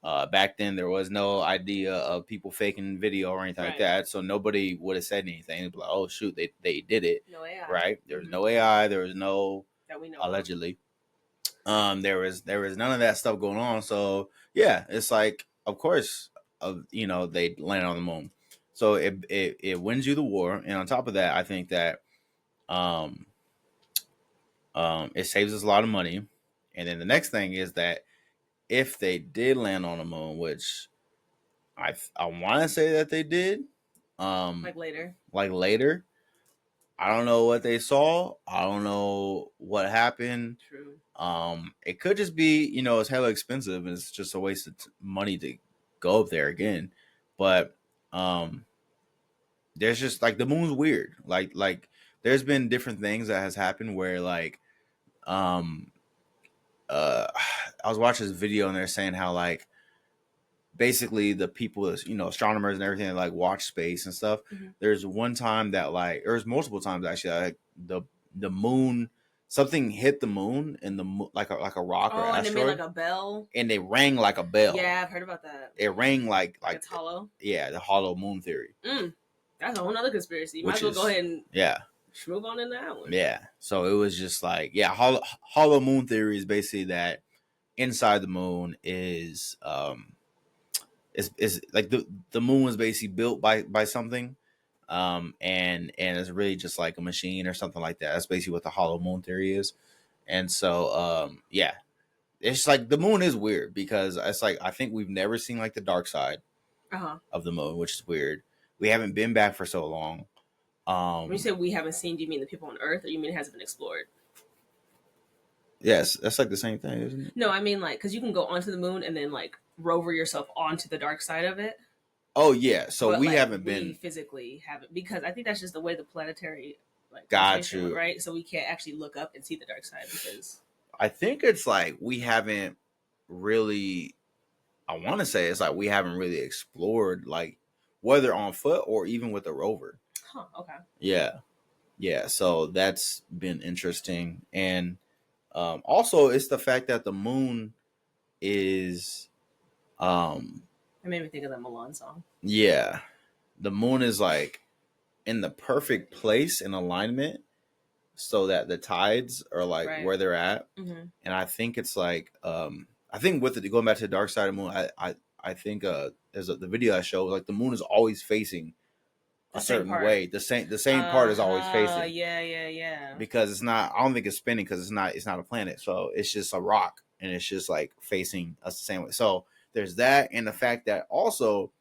Back then, there was no idea of people faking video or anything like that, so nobody would have said anything. It'd be like, "Oh shoot, they did it." No AI, right? There was no AI. There was no that we know allegedly. There was none of that stuff going on. So yeah, it's like, of course, they landed on the moon. So it wins you the war, and on top of that, I think that it saves us a lot of money. And then the next thing is that if they did land on the moon, which I want to say that they did, like later, I don't know what they saw. I don't know what happened. True. It could just be, it's hella expensive and it's just a waste of money to go up there again. But there's just like the moon's weird. Like there's been different things that has happened where like I was watching this video and they're saying how like basically the people, astronomers and everything that like watch space and stuff. Mm-hmm. There's one time that like there's multiple times actually like the moon, something hit the moon and the like a rock or asteroid, and it made like a bell, and they rang like a bell. Yeah, I've heard about that. It rang like it's hollow. Yeah, the hollow moon theory. That's a whole other conspiracy. You might as well go ahead and move on in that one. Yeah. So it was just like hollow moon theory is basically that inside the moon is like the moon was basically built by something, and it's really just like a machine or something like that. That's basically what the hollow moon theory is. And so yeah, it's like the moon is weird because it's like I think we've never seen like the dark side Uh-huh. of the moon, which is weird. We haven't been back for so long. When you say we haven't seen, do you mean the people on Earth, or you mean it hasn't been explored? Yes, that's like the same thing, isn't it? No, I mean like because you can go onto the moon and then like rover yourself onto the dark side of it. Oh yeah, so But we like haven't we been. physically haven't, because I think that's just the way the planetary like Got rotation went, you. right? So we can't actually look up and see the dark side because I think it's like we haven't really. I want to say it's like we haven't really explored like whether on foot or even with a rover. okay. Yeah, yeah. So that's been interesting, and also it's the fact that the moon is, It made me think of that Milan song. yeah, the moon is like in the perfect place in alignment so that the tides are like Right. where they're at. Mm-hmm. And I think it's like I think with it going back to the dark side of the moon, I think there's the video I showed, like the moon is always facing The a same certain part. way. The same part is always facing, Yeah. because it's not, I don't think it's spinning because it's not a planet. So it's just a rock and it's just like facing us the same way. So there's that, and the fact that also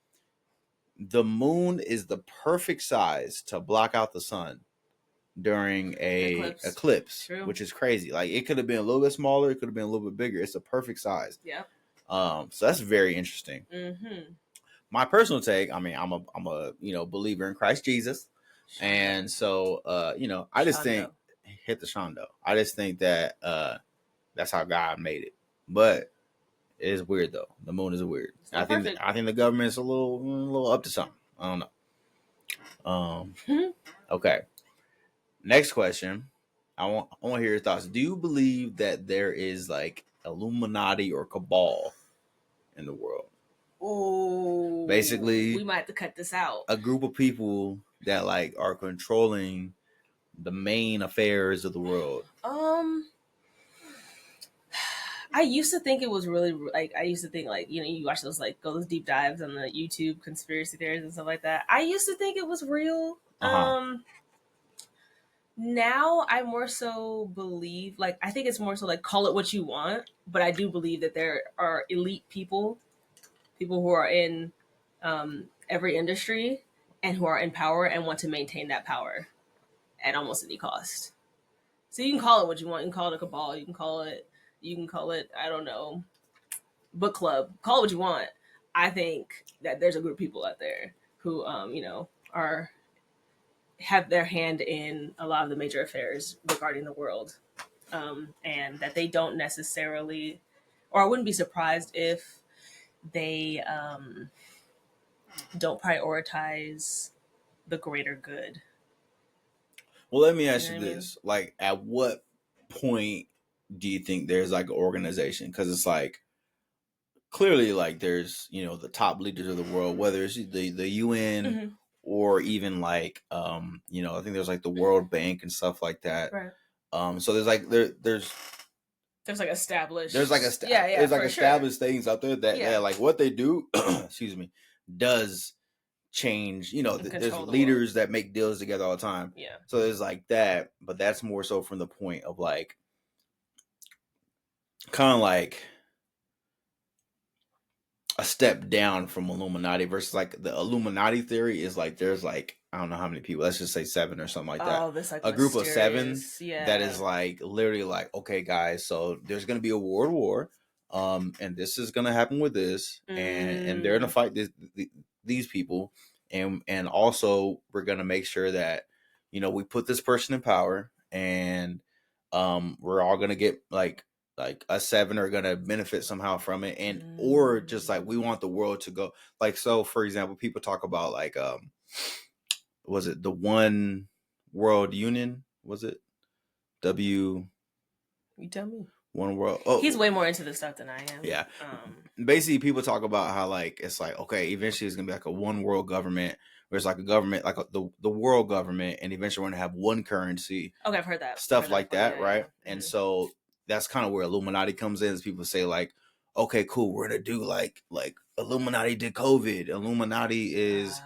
the moon is the perfect size to block out the sun during a eclipse, True. which is crazy. Like it could have been a little bit smaller, it could have been a little bit bigger. It's a perfect size. Yeah. So that's very interesting. Mm-hmm. My personal take, I mean, I'm a believer in Christ Jesus, and so I just think hit the shondo. I just think that that's how God made it, but it is weird though. The moon is weird. I think the government's a little up to something. I don't know. Okay. Next question. I want to hear your thoughts. Do you believe that there is like Illuminati or cabal in the world? Oh, basically, we might have to cut this out. A group of people that like are controlling the main affairs of the world. I used to think it was really like I used to think like you watch those like those deep dives on the YouTube conspiracy theories and stuff like that. I used to think it was real. Now I more so believe, like, I think it's more so like call it what you want, but I do believe that there are elite people who are in every industry and who are in power and want to maintain that power at almost any cost. So you can call it what you want. You can call it a cabal. You can call it, I don't know, book club. Call it what you want. I think that there's a group of people out there who, are have their hand in a lot of the major affairs regarding the world, and that they don't necessarily, or I wouldn't be surprised if they don't prioritize the greater good. Well, let me ask you this: like, at what point do you think there's like an organization? Because it's like clearly, like, there's the top leaders of the world, whether it's the UN or even like I think there's like the World Bank and stuff like that. Right. So there's like there's like established established things out there that like what they do excuse me, does change. There's leaders that make deals together all the time. Yeah. So there's like that, but that's more so from the point of like kind of like a step down from Illuminati versus like the Illuminati theory is like there's like I don't know how many people, let's just say 7 or something like that. Oh, this like a group of 7 yeah. that is like literally like, okay guys, so there's gonna be a world war, and this is gonna happen with this, and they're gonna fight these people, and also we're gonna make sure that we put this person in power, and we're all gonna get like us 7 are gonna benefit somehow from it, and or just like we want the world to go like, so for example, people talk about like was it the One World Union? Was it W? You tell me. One World. Oh, he's way more into this stuff than I am. Yeah. Basically, people talk about how like it's like, okay, eventually it's gonna be like a one world government, where it's like a government, like the world government, and eventually we're gonna have one currency. Okay, I've heard that stuff like that, yeah, right? Yeah. And so that's kind of where Illuminati comes in. Is people say like, okay, cool, we're gonna do like Illuminati did COVID. Illuminati is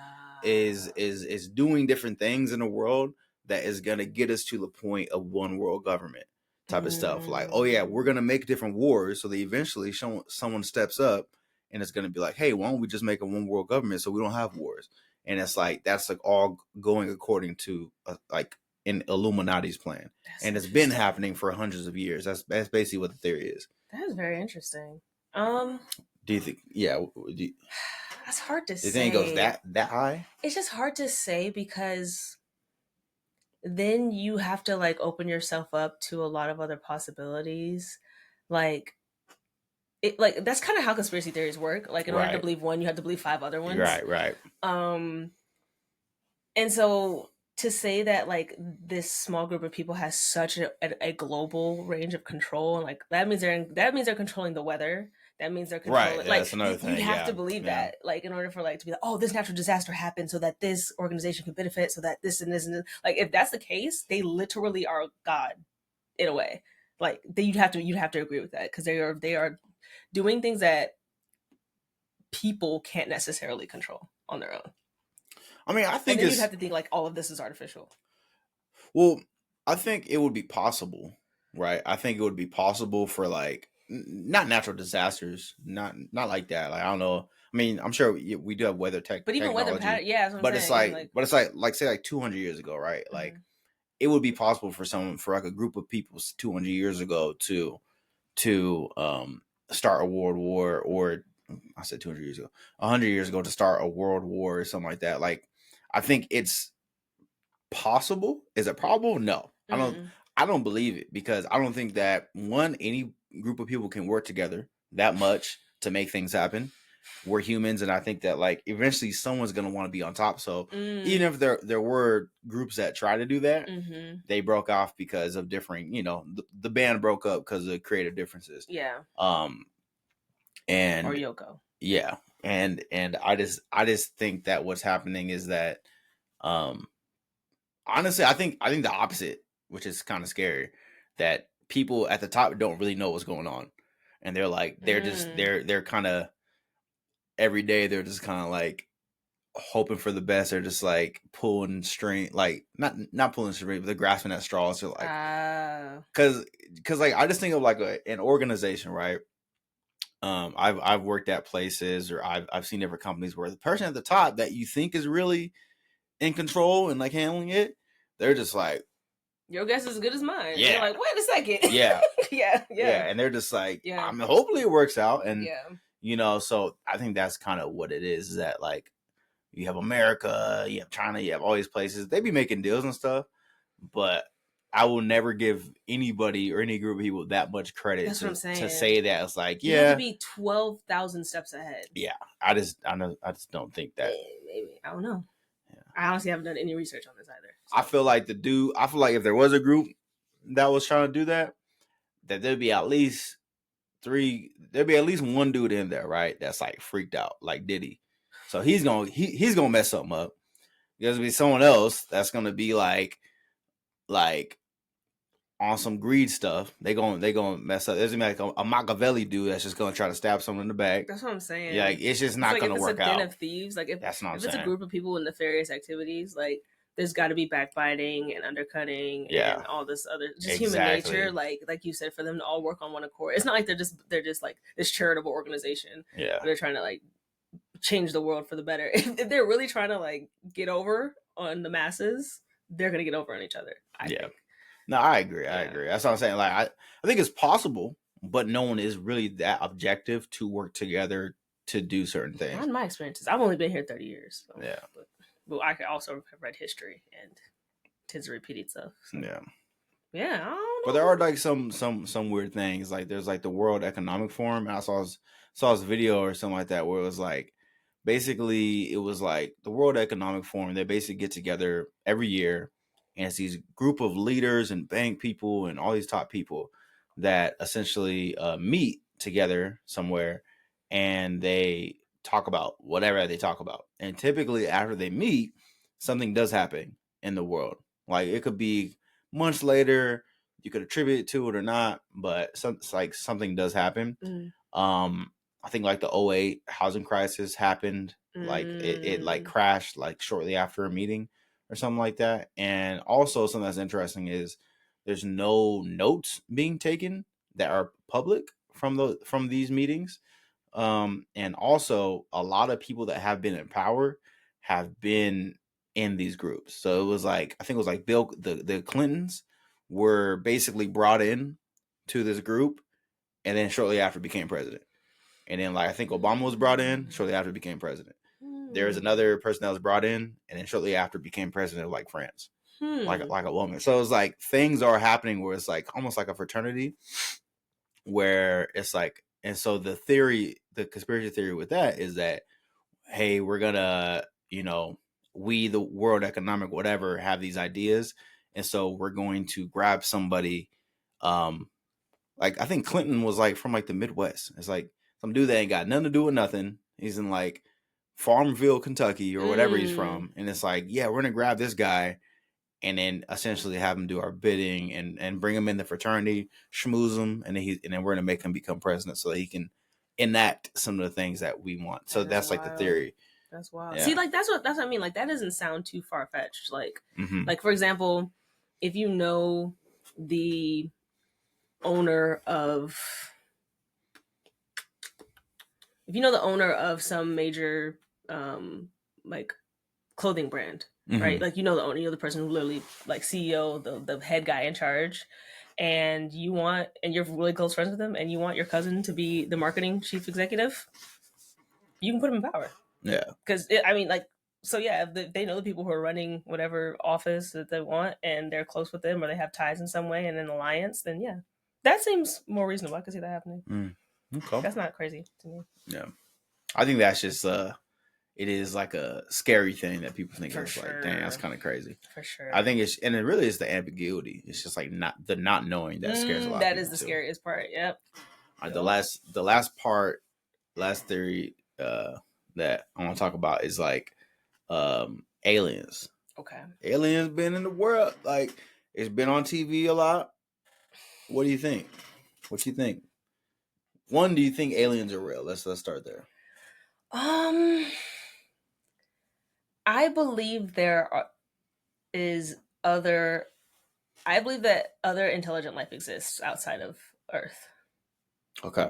doing different things in the world that is gonna get us to the point of one world government. type of stuff. Like, oh yeah, we're gonna make different wars, so that eventually someone steps up and it's gonna be like, hey, why don't we just make a one world government so we don't have wars? And it's like that's like all going according to like in Illuminati's plan, and it's been happening for hundreds of years. That's basically what the theory is. That is very interesting. Do you think? Yeah, that's hard to say. Do you think it goes that high? It's just hard to say because then you have to like open yourself up to a lot of other possibilities, like. Like that's kind of how conspiracy theories work. Like in order to believe one, you have to believe 5 other ones. Right. And so to say that like this small group of people has such a global range of control, and like that means they're controlling the weather. That means they're controlling. Right. Like that's another thing. You have to believe that. Like in order for like to be like, oh, this natural disaster happened so that this organization can benefit, so that this and this and this. Like if that's the case, they literally are God in a way. Like you'd have to agree with that because they are doing things that people can't necessarily control on their own. I mean, I think you'd have to think like all of this is artificial. Well, I think it would be possible, right? I think it would be possible for like not natural disasters, not like that. Like I don't know. I mean, I'm sure we do have weather tech, but even technology, weather pattern, yeah. But it's like say like 200 years ago, right? Mm-hmm. Like it would be possible for like a group of people 200 years ago to start a world war, or I said 200 years ago, 100 years ago to start a world war or something like that. Like, I think it's possible. Is it probable? No, I don't believe it because I don't think that any group of people can work together that much to make things happen. We're humans, and I think that like eventually someone's gonna want to be on top. So even if there were groups that try to do that, they broke off because of differing. The band broke up because of creative differences. Yeah. And or Yoko. Yeah, and I just think that what's happening is that, honestly, I think the opposite, which is kind of scary, that people at the top don't really know what's going on, and they're like they're kind of every day they're just kind of like hoping for the best. They're just like pulling string, like not pulling string, but they're grasping at straws. They're like, because like I just think of like an organization, right? I've worked at places, or I've seen different companies where the person at the top that you think is really in control and like handling it, they're just like, your guess is as good as mine. Yeah. You're like, wait a second. Yeah. yeah. And they're just like, I mean, hopefully it works out. And so I think that's kind of what it is that like you have America, you have China, you have all these places, they be making deals and stuff, but I will never give anybody or any group of people that much credit to say that it's like, you have to be 12,000 steps ahead. Yeah. I just don't think that. Maybe. I don't know. Yeah. I honestly haven't done any research on this either. So. I feel like if there was a group that was trying to do that there'd be at least one dude in there, right? That's like freaked out, like Diddy. So he's gonna mess something up. There's gonna be someone else that's gonna be like on some greed stuff. They gonna mess up. There's gonna be like a Machiavelli dude that's just gonna try to stab someone in the back. That's what I'm saying. Yeah, like it's just not gonna work out. If it's a den of thieves, like if that's not. If it's a group of people with nefarious activities, like there's got to be backbiting and undercutting and all this other human nature. Like you said, for them to all work on one accord. It's not like they're just like this charitable organization. Yeah, they're trying to like change the world for the better. If they're really trying to like get over on the masses, they're gonna get over on each other. I think. No, I agree. I agree. That's what I'm saying. Like, I think it's possible, but no one is really that objective to work together to do certain things. Not in my experiences. I've only been here 30 years. So, yeah. But I also have read history and tends to repeat itself. So. Yeah. Yeah. I don't know. But there are like some weird things. Like there's like the World Economic Forum. And I saw this video or something like that where it was like, basically it was like the World Economic Forum. They basically get together every year. And it's these group of leaders and bank people and all these top people that essentially meet together somewhere, and they talk about whatever they talk about. And typically after they meet, something does happen in the world. Like it could be months later, you could attribute it to it or not, but something does happen. I think like the 2008 housing crisis happened. Like it like crashed like shortly after a meeting or something like that. And also something that's interesting is there's no notes being taken that are public from these meetings. And also a lot of people that have been in power have been in these groups. So it was like, I think it was like the Clintons were basically brought in to this group, and then shortly after became president. And then like I think Obama was brought in shortly after became president. There's another person that was brought in, and then shortly after became president of like France, like a woman. So it's like things are happening where it's like almost like a fraternity, where it's like, and so the conspiracy theory with that is that, hey, we're gonna, we, the World Economic whatever, have these ideas, and so we're going to grab somebody, like I think Clinton was like from like the Midwest. It's like some dude that ain't got nothing to do with nothing. He's in like Farmville, Kentucky, or whatever he's from, and it's like, yeah, we're gonna grab this guy, and then essentially have him do our bidding and bring him in the fraternity, schmooze him, and then we're gonna make him become president so that he can enact some of the things that we want. So that's like the theory. That's wild. Yeah. See, like that's what I mean. Like that doesn't sound too far fetched. Like, like for example, if you know the owner of some major like clothing brand, right? Like the owner, the person who literally like CEO, the head guy in charge, and you're really close friends with him, and you want your cousin to be the marketing chief executive, you can put him in power. Yeah, because so yeah, if they know the people who are running whatever office that they want, and they're close with them, or they have ties in some way and an alliance, then yeah, that seems more reasonable. I can see that happening. Okay. That's not crazy to me. Yeah, I think that's just it is like a scary thing that people think is like, dang, that's kind of crazy. For sure. I think it really is the ambiguity. It's just like not knowing that scares a lot. That is the scariest part. Yep. The last theory that I want to talk about is like aliens. Okay. Aliens been in the world, like it's been on TV a lot. What do you think? What you think? One, do you think aliens are real? Let's start there. I believe I believe that other intelligent life exists outside of Earth. Okay.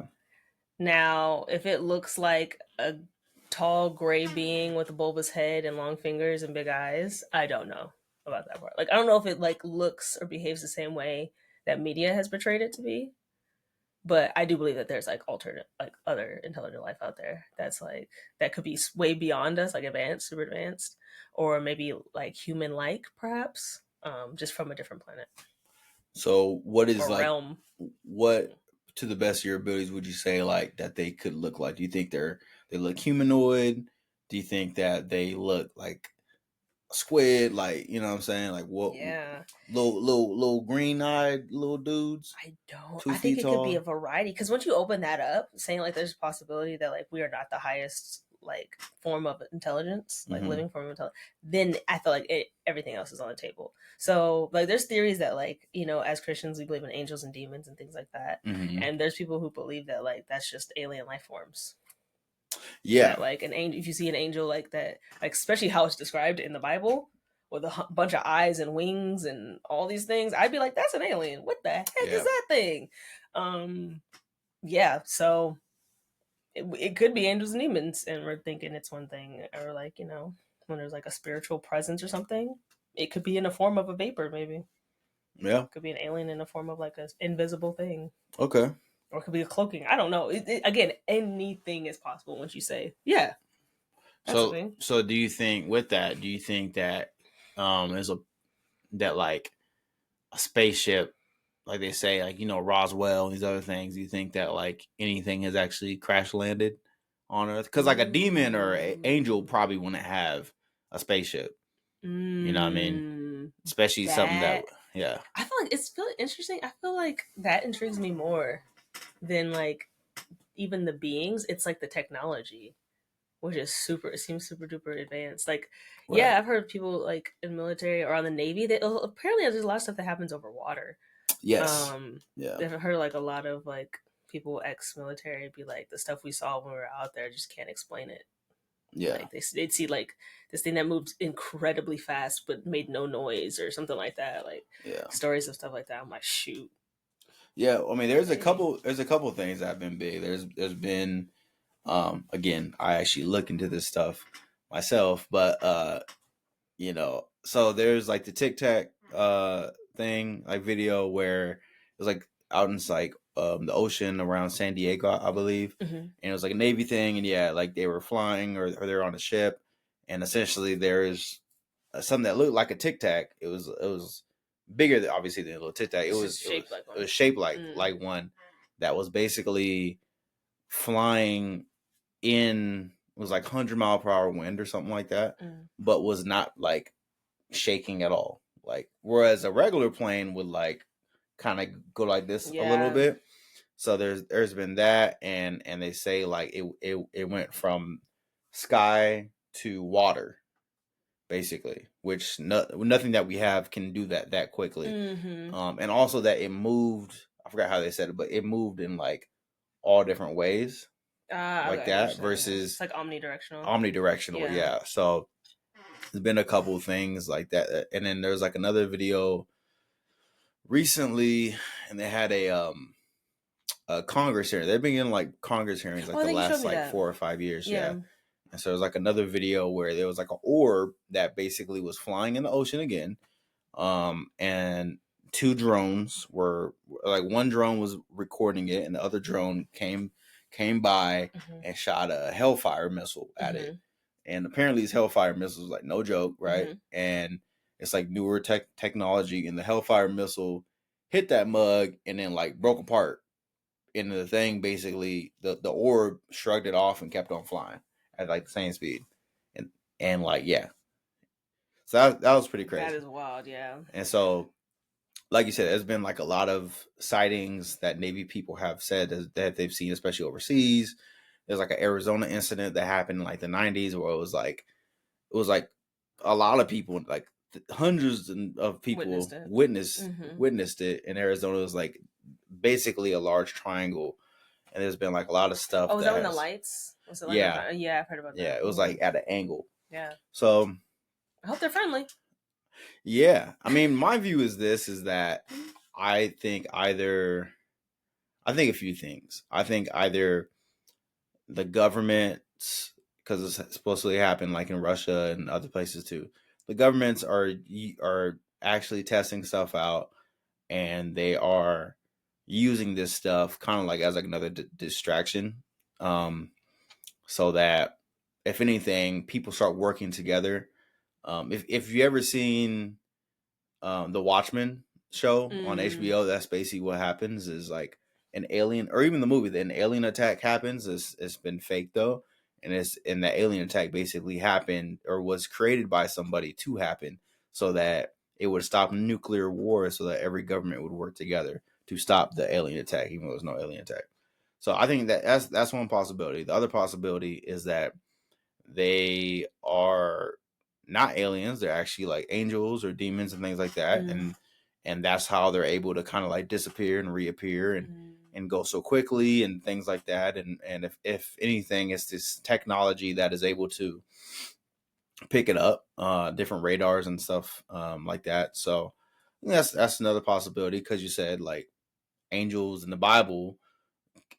Now, if it looks like a tall gray being with a bulbous head and long fingers and big eyes, I don't know about that part. Like, I don't know if it like looks or behaves the same way that media has portrayed it to be. But I do believe that there's like alternate, like other intelligent life out there that's like, that could be way beyond us, like advanced, super advanced, or maybe like human-like, perhaps, just from a different planet. So what is or like realm. What, to the best of your abilities, would you say like that they could look like? Do you think they look humanoid? Do you think that they look like a squid? Like, you know what I'm saying? Like what? Yeah. Little green-eyed little dudes. I don't. 2 I think feet it could be tall? a variety, because once you open that up, saying like there's a possibility that like we are not the highest like form of intelligence, like living form of intelligence, then I feel like everything else is on the table. So like there's theories that like, as Christians we believe in angels and demons and things like that, and there's people who believe that like that's just alien life forms. Yeah. That, like an angel, if you see an angel like that, like especially how it's described in the Bible, with a bunch of eyes and wings and all these things, I'd be like, that's an alien. What the heck is that thing? Yeah, so it could be angels and demons, and we're thinking it's one thing, or like, when there's like a spiritual presence or something, it could be in the form of a vapor, maybe. Yeah. It could be an alien in the form of like an invisible thing. Okay. Or it could be a cloaking. I don't know. Again, anything is possible once you say, yeah. So do you think with that, that that like a spaceship, like they say, like, Roswell and these other things, do you think that like anything has actually crash landed on Earth? Because like a demon or an angel probably wouldn't have a spaceship. You know what I mean? Especially something that, yeah. I feel like it's really interesting. I feel like that intrigues me more than like even the beings. It's like the technology, which is it seems super duper advanced. Like, right. Yeah, I've heard people like in military or on the Navy that apparently there's a lot of stuff that happens over water. Yes. Yeah. I've heard like a lot of like people ex-military be like, the stuff we saw when we were out there, just can't explain it. Yeah. Like they'd see like this thing that moved incredibly fast but made no noise or something like that. Like Yeah. stories of stuff like that. I'm like, shoot. Yeah. I mean, there's a Crazy. couple things that have been big. There's been again, I actually look into this stuff myself, but so there's like the Tic Tac thing, like video where it was like out in like the ocean around San Diego, I believe. Mm-hmm. And it was like a Navy thing, and yeah, like they were flying or they're on a ship, and essentially there's something that looked like a Tic Tac. It was bigger than obviously than a little Tic Tac. It's just shaped like one. It was shaped like one that was basically flying in, it was like 100-mile-per-hour wind or something like that, but was not like shaking at all. Like whereas a regular plane would like kind of go like this a little bit. So there's been that, and they say like it went from sky to water basically, which nothing that we have can do that quickly. And also that it moved, I forgot how they said it, but it moved in like all different ways. Like okay, that versus it's like omnidirectional. Omnidirectional, yeah. So there's been a couple things like that, and then there's like another video recently, and they had a Congress hearing. They've been getting like Congress hearings like the last like 4 or 5 years, yeah. And so there's like another video where there was like an orb that basically was flying in the ocean again, and two drones were like, one drone was recording it, and the other drone came by and shot a Hellfire missile at it. And apparently these Hellfire missiles, like no joke, right? And it's like newer technology, and the Hellfire missile hit that mug and then like broke apart. And the thing basically, the orb shrugged it off and kept on flying at like the same speed. And like, yeah. So that was pretty crazy. That is wild, yeah. And so, like you said, there's been like a lot of sightings that Navy people have said that they've seen, especially overseas. There's like an Arizona incident that happened in like the 90s where it was like a lot of people, like hundreds of people witnessed it in Arizona. It was like basically a large triangle, and there's been like a lot of stuff. Oh, was that when the lights? Was it like yeah, I've heard about that. Yeah, it was like at an angle. Yeah. So I hope they're friendly. Yeah, I mean, my view is that I think a few things. I think either the governments, because it's supposed to happen like in Russia and other places too, the governments are actually testing stuff out, and they are using this stuff kind of like as like another distraction, so that if anything, people start working together. If you ever seen the Watchmen show on HBO, that's basically what happens. Is like an alien, or even the movie, an alien attack happens. It's been fake though, and the alien attack basically happened or was created by somebody to happen so that it would stop nuclear war, so that every government would work together to stop the alien attack, even though there's no alien attack. So I think that's one possibility. The other possibility is that they are not aliens; they're actually like angels or demons and things like that, and that's how they're able to kind of like disappear and reappear and go so quickly and things like that. And if anything, it's this technology that is able to pick it up, different radars and stuff like that. So that's another possibility, because you said like angels in the Bible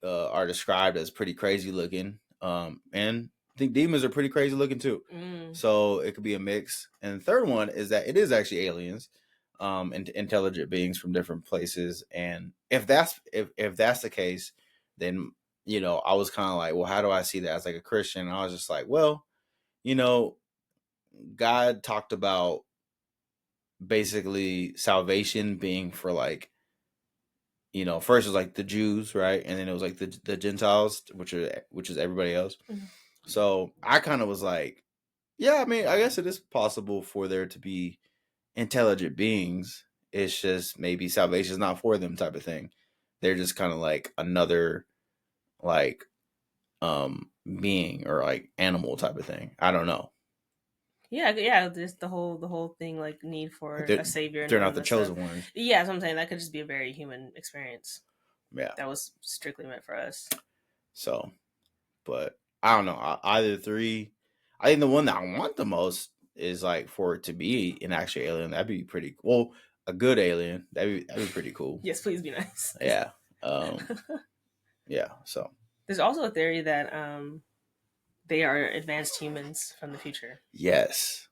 are described as pretty crazy looking, and I think demons are pretty crazy looking too. So it could be a mix. And the third one is that it is actually aliens, and intelligent beings from different places. And if that's the case, then I was kind of like, well, how do I see that as like a Christian? And I was just like, well, God talked about basically salvation being for like, first it was like the Jews, right? And then it was like the Gentiles, which is everybody else. So I kind of was like, yeah, I mean, I guess it is possible for there to be intelligent beings. It's just maybe salvation is not for them, type of thing. They're just kind of like another like being or like animal type of thing. I don't know. Yeah. Just the whole thing, like need for a savior. They're not the chosen ones. Yeah, that's what I'm saying. That could just be a very human experience. Yeah, that was strictly meant for us. So, but I don't know. Either three, I think the one that I want the most is like for it to be an actual alien. That'd be pretty cool. A good alien. That'd be pretty cool. Yes, please be nice. Yeah. Yeah. So There's also a theory that they are advanced humans from the future, yes,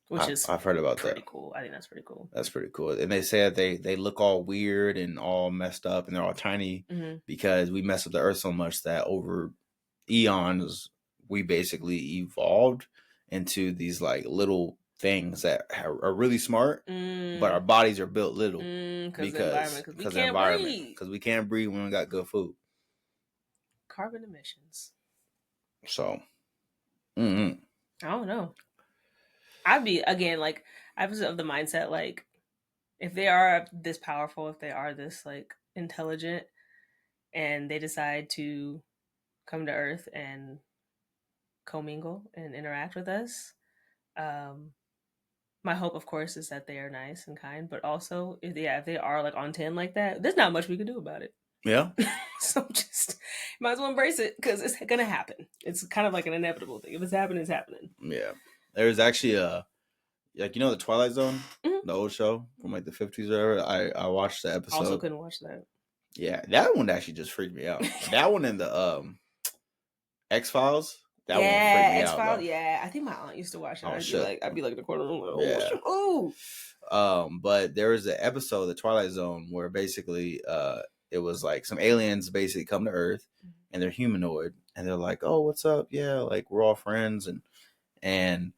which is I've heard about pretty that. cool. I think that's pretty cool. That's pretty cool. And they say that they look all weird and all messed up, and they're all tiny because we mess up the Earth so much that over eons we basically evolved into these like little things that are really smart, but our bodies are built little because the environment, because we can't breathe when we got good food. Carbon emissions. So, I don't know. I'd be again like I was of the mindset like if they are this powerful, if they are this like intelligent, and they decide to come to Earth and commingle and interact with us. My hope, of course, is that they are nice and kind, but also if they are like on 10 like that, there's not much we can do about it. yeah. So just might as well embrace it because it's gonna happen. It's kind of like an inevitable thing. If it's happening, it's happening. Yeah. There's actually like the Twilight Zone, the old show from like the 50s or whatever. I watched the episode. Also couldn't watch that. Yeah, that one actually just freaked me out. That one in the X-Files. That one freaked me X-Files. out. Yeah, I think my aunt used to watch it. I'd be like in the corner room, like, yeah. But there was an episode of the Twilight Zone where basically it was like some aliens basically come to Earth and they're humanoid and they're like, "Oh, what's up? Yeah, like we're all friends and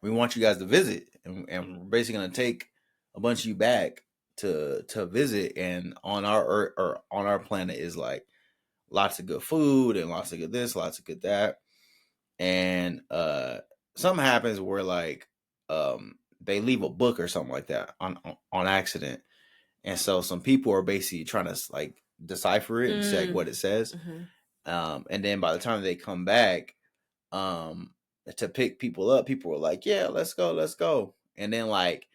we want you guys to visit and we're basically gonna take a bunch of you back to visit, and on our Earth or on our planet is like lots of good food and lots of good this, lots of good that." And something happens where like they leave a book or something like that on accident, and so some people are basically trying to like decipher it and say like what it says. And then by the time they come back to pick people up, people were like, "Yeah, let's go." And then like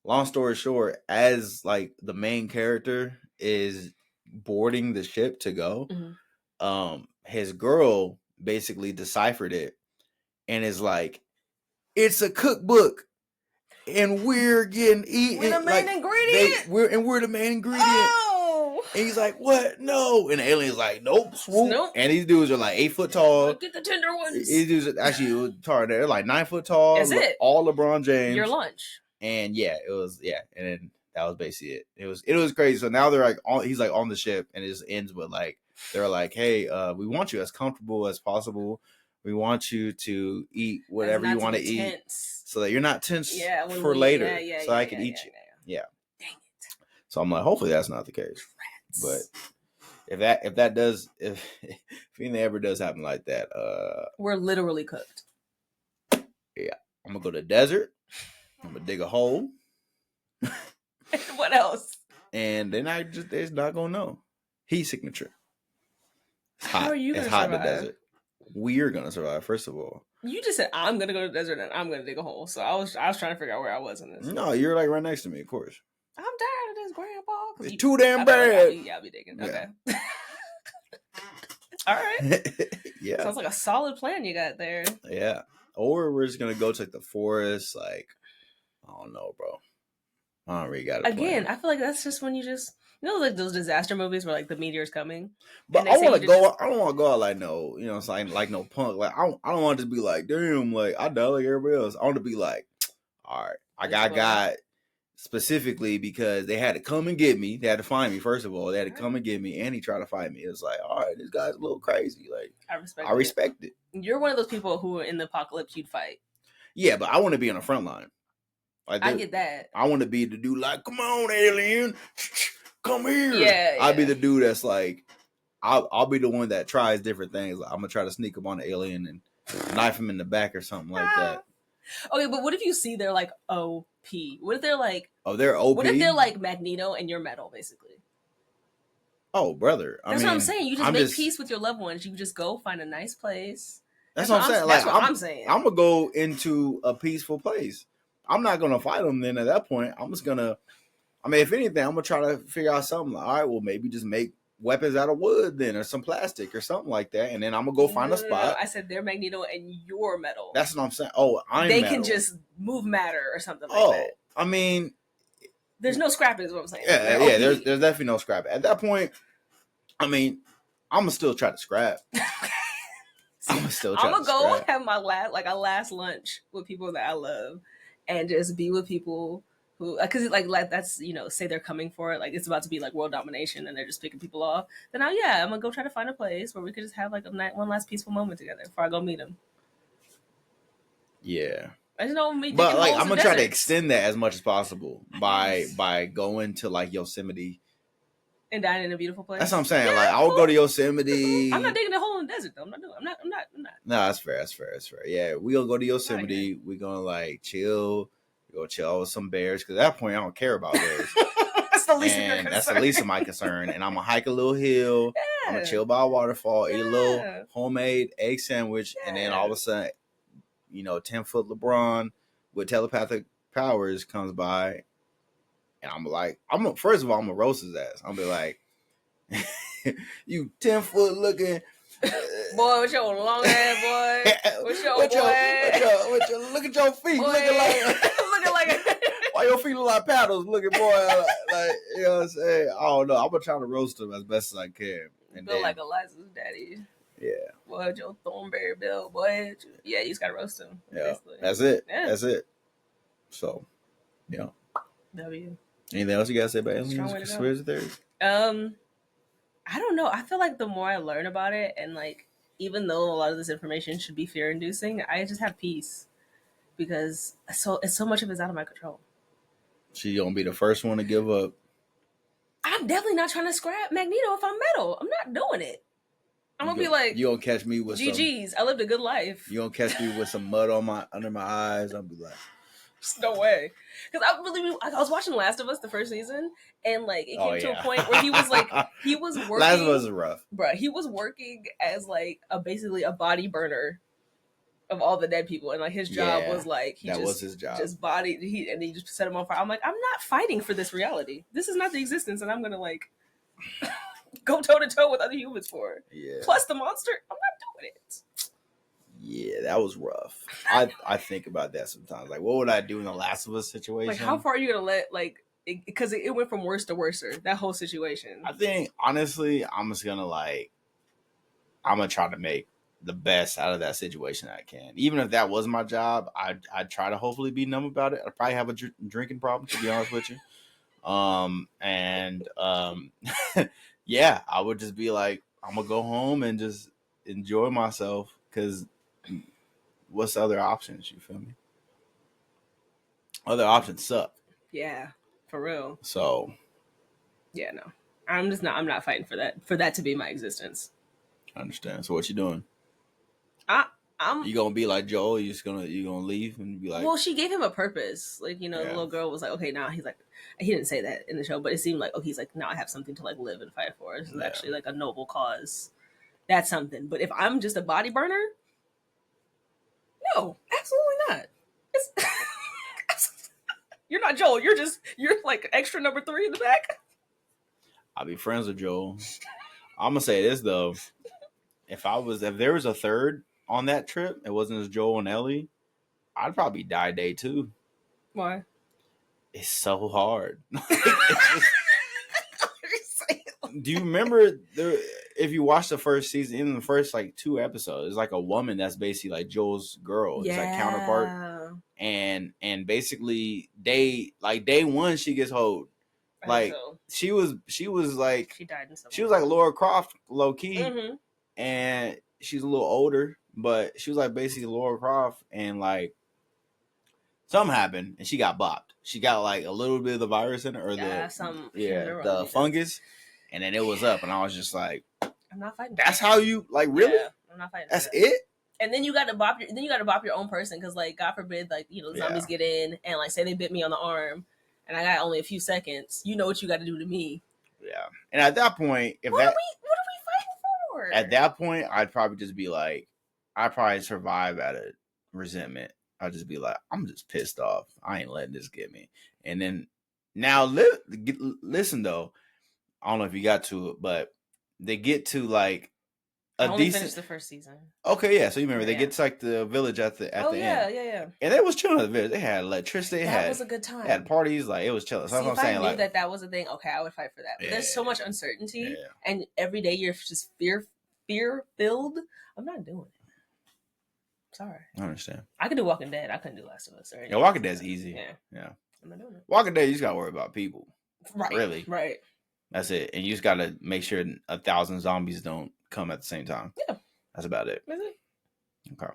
long story short, as like the main character is boarding the ship to go, his girl basically deciphered it and is like, "It's a cookbook and we're getting eaten. We're the main ingredient. We're the main ingredient." Oh! And he's like, "What? No." And the alien's like, "Nope, swoop." And these dudes are like 8 foot tall. Get the tender ones. These dudes are actually taller. They're like 9 foot tall. That's it. All LeBron James. Your lunch. And yeah, it was and then that was basically it. It was crazy. So now they're like he's like on the ship, and it just ends with like they're like, "Hey, we want you as comfortable as possible. We want you to eat whatever you want to eat, so that you're not tense for later. So I can eat you." Yeah. Dang it. So I'm like, hopefully that's not the case. But if anything ever does happen like that, we're literally cooked. Yeah, I'm gonna go to the desert. I'm gonna dig a hole. What else? And then they're not gonna know. Heat signature. How are you gonna survive? Hot in the desert. We're gonna survive, first of all. You just said I'm gonna go to the desert and I'm gonna dig a hole. So I was trying to figure out where I was in this. No, you're like right next to me, of course. I'm tired of this, Grandpa. It's too damn bad. I'll be digging. Yeah. Okay. All right. Yeah. Sounds like a solid plan you got there. Yeah. Or we're just gonna go to like the forest, like I don't know, bro. I don't really got it. Again, I feel like that's just when you like those disaster movies where like the meteor's coming. But I want to go. I don't want to go out like no, it's like no punk. Like I don't want to be like, damn, like I die like everybody else. I want to be like, all right, I got God specifically because they had to come and get me. They had to find me first of all. They had to come and get me, and he tried to find me. It was like, all right, this guy's a little crazy. Like I respect it. You're one of those people who in the apocalypse you'd fight. Yeah, but I want to be on the front line. Like, I get that. I want to be the dude like, come on, alien, come here. Yeah, I'll be the dude that's like, I'll be the one that tries different things. Like, I'm gonna try to sneak up on the alien and knife him in the back or something like that. Okay, but what if you see they're like OP? What if they're like they're OP? What if they're like Magneto and you're metal, basically? Oh, brother. That's what I'm saying. You just make peace with your loved ones. You just go find a nice place. That's what I'm saying. That's what I'm saying. I'm gonna go into a peaceful place. I'm not gonna fight them. Then at that point, I'm just gonna. I mean, if anything, I'm gonna try to figure out something. Like, all right, well, maybe just make weapons out of wood then, or some plastic or something like that, and then I'm gonna go find a spot. I said they're Magneto and you're metal. That's what I'm saying. Oh, they metal. can just move matter or something like Oh, that. I mean, there's no scrapping is what I'm saying. Yeah, yeah. There's definitely no scrap. At that point, I mean, I'm gonna still try to scrap. I'm gonna still try I'm to gonna go scrap. have my last lunch with people that I love, and just be with people who, because like that's, you know, say they're coming for it, like it's about to be like world domination, and they're just picking people off. Then I'm gonna go try to find a place where we could just have like one last peaceful moment together before I go meet them. Yeah. I just don't meet. But like, I'm gonna try to extend that as much as possible by going to like Yosemite and dying in a beautiful place. That's what I'm saying. Yeah, like, I will go to Yosemite. I'm not digging a hole in the desert though. I'm not. No, that's fair. That's fair. Yeah, we gonna go to Yosemite. We're gonna like chill. Go chill with some bears, because at that point I don't care about bears. That's the least of your concern. That's the least of my concern. And I'm gonna hike a little hill. Yeah. I'm gonna chill by a waterfall, eat a little homemade egg sandwich, and then all of a sudden, 10-foot LeBron with telepathic powers comes by, and I'm like, first of all, I'm gonna roast his ass. I'm gonna be like, you 10-foot looking boy with your long ass boy, with your look at your feet, boy. looking like why your feet look like paddles, looking boy, like you know what I'm saying. I don't know. I'm gonna try to roast him as best as I can. And feel like Eliza's daddy. Yeah. Boy, with your Thornberry Bill, boy. Yeah, you just gotta roast him. Yeah, basically. That's it. Yeah. That's it. So, yeah. W. Anything else you gotta say about aliens, conspiracy theories? I don't know. I feel like the more I learn about it, and like, even though a lot of this information should be fear-inducing, I just have peace because so much of it's out of my control. She gonna be the first one to give up. I'm definitely not trying to scrap Magneto if I'm metal. I'm not doing it. I'm gonna be like, you gonna catch me with GG's. I lived a good life. You gonna catch me with some mud under my eyes? I'll be like, no way. Because I was watching Last of Us the first season, and like it came to a point where he was working. Last of Us is rough, bro. He was working as like basically a body burner of all the dead people, and like his job was like was his job. Just body and he just set him on fire. I'm like, I'm not fighting for this reality. This is not the existence, and I'm gonna like go toe to toe with other humans for it. Yeah. Plus the monster, I'm not doing it. Yeah, that was rough. I think about that sometimes. Like, what would I do in the Last of Us situation? Like, how far are you gonna let because it went from worse to worse, that whole situation. I think honestly, I'm gonna try to make the best out of that situation I can. Even if that was my job, I'd try to hopefully be numb about it. I'd probably have a drinking problem, to be honest with you. Yeah, I would just be like, I'm gonna go home and just enjoy myself, because what's the other options? You feel me? Other options suck. Yeah, for real. So, yeah, no, I'm not fighting for that to be my existence. I understand. So, what you doing? I'm. You gonna be like Joel? You gonna leave and be like? Well, she gave him a purpose. Like, the little girl was like, okay, now he's like, he didn't say that in the show, but it seemed like, he's like, now I have something to like live and fight for. This is actually like a noble cause. That's something. But if I'm just a body burner, no, absolutely not. You're not Joel. You're like extra number 3 in the back. I'll be friends with Joel. I'm gonna say this though. If there was a third on that trip, it wasn't just Joel and Ellie, I'd probably die day 2. Why? It's so hard. Do you remember if you watch the first season, in the first like 2 episodes, it's like a woman that's basically like Joel's girl. It's like counterpart. And basically day 1 she gets hold. Like she was like, she died in some she was like Laura Croft low key. Mm-hmm. And she's a little older, but she was like basically Laura Croft, and like something happened and she got bopped. She got like a little bit of the virus in her, or the fungus. And then it was up, and I was just like, I'm not fighting. That's how you like really? Yeah, I'm not fighting. That's it? And then you got to bop your own person, because like God forbid, like zombies get in and like say they bit me on the arm and I got only a few seconds. You know what you got to do to me. Yeah. And at that point, what are we fighting for? At that point, I'd probably just be like, I'd probably survive out of resentment. I'd just be like, I'm just pissed off. I ain't letting this get me. And then now listen though. I don't know if you got to it, but they get to like I a only decent. finished the first season. Okay, yeah. So you remember they Yeah. get to like the village at the Oh end, yeah. and they was chilling at the village. They had electricity. That was a good They had time. parties. Like it was chilling. So See, that's what if I'm I saying. knew Like that was a thing, okay, I would fight for that. But there's so Yeah. much uncertainty, yeah, and every day you're just fear filled. I'm not doing it. Sorry. I understand. I could do Walking Dead. I couldn't do Last of Us or Yeah, anything. Walking Dead's easy. Yeah. Yeah. I'm not doing it. Walking Dead, you just gotta worry about people. Right. Really. Right. That's it. And you just gotta make sure 1,000 zombies don't come at the same time. Yeah. That's about it. That's it. Okay.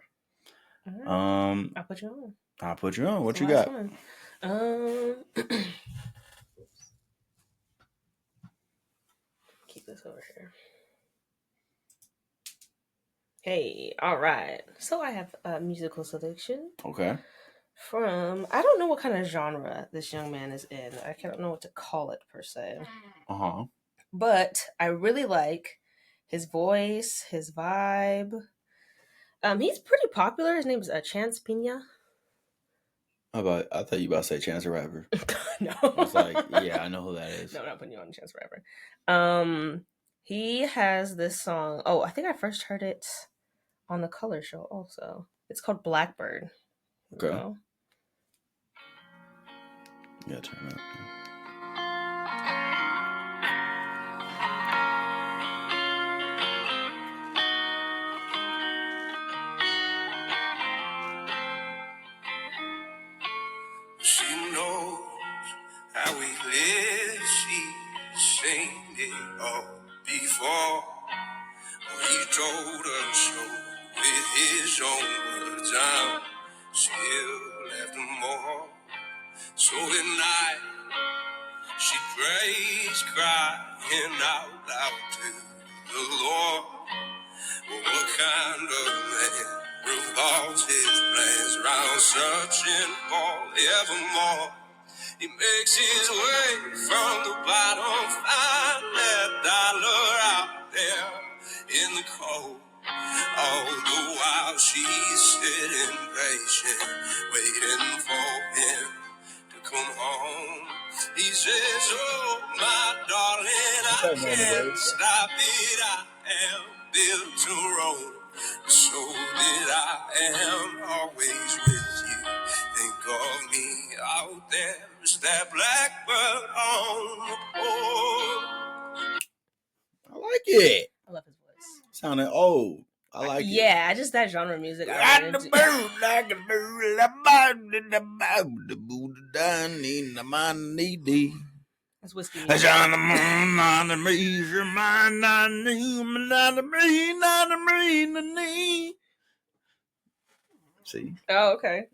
Right. I'll put you on. I'll put you on. What you Last got? One. Keep this over here. Hey, all right. So I have a musical selection. Okay. From, I don't know what kind of genre this young man is in. I don't know what to call it per se. Uh-huh. But I really like his voice, his vibe. He's pretty popular. His name is Chance Pina. I thought you about to say Chance the Rapper. No. I was like, yeah, I know who that is. No, I'm not putting you on Chance the Rapper. He has this song. Oh, I think I first heard it on the Color Show also. It's called Blackbird. Okay. You know? Yeah, turn up. She knows how we live. She's seen it all before. He told her so with his own words. I'm still after more. So at night she prays, crying out loud to the Lord. Well, what kind of man revolves his plans round searching for evermore? He makes his way from the bottom, find that dollar out there in the cold. All the while she's sitting patient, waiting for him to come home. He says, oh, my darling, I can't stop it. I am built to roam. So that I am always with you. Think of me out there. It's that blackbird on the porch. I like it. I love his voice. Sounding old. I like it. Yeah, just that genre of music. Like the bird, like a bird, la the Buddha done in the money. That's whiskey. I shine the moon on the breeze, your mind on the not the breeze, not the breeze, the knee. See? Oh, okay.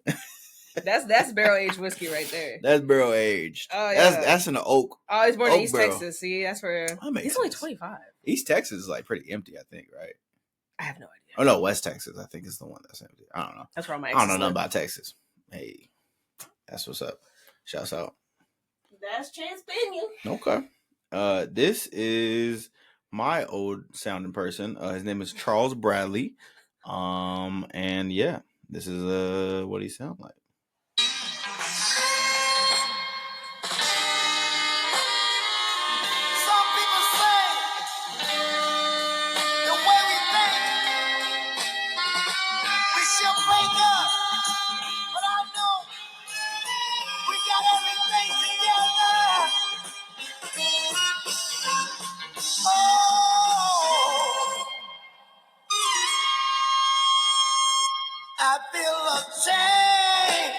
That's barrel aged whiskey right there. That's barrel aged. Oh yeah. That's in the oak. Oh, he's born in East barrel. Texas. See, that's where he's only 25. East Texas is like pretty empty, I think, right? I have no idea. Oh no, West Texas, I think is the one that's empty. I don't know. That's where my I don't know nothing about Texas. Hey, that's what's up. Shouts out. That's Chance Pena. Okay. This is my old sounding person. His name is Charles Bradley. And yeah, this is what he sounds like. Some people say the way we think we should break up, but I know we got everything together. Oh, I feel a change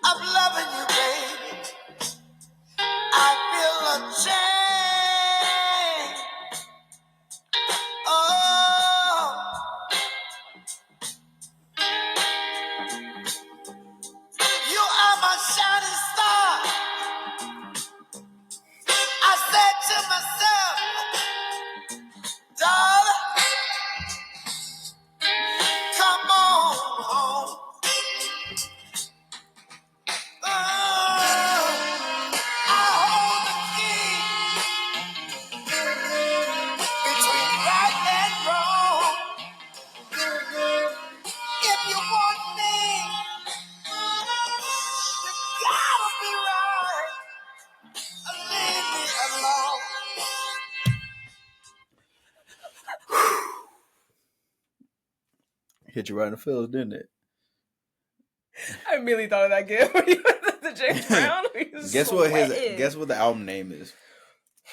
of loving you, baby. I feel a change. Oh, you are my shining star. I said to myself, darling, come on home. Oh, I hold the key between right and wrong. Hit you right in the feels, didn't it? I immediately thought of that gift when you went to James Brown. Guess what the album name is?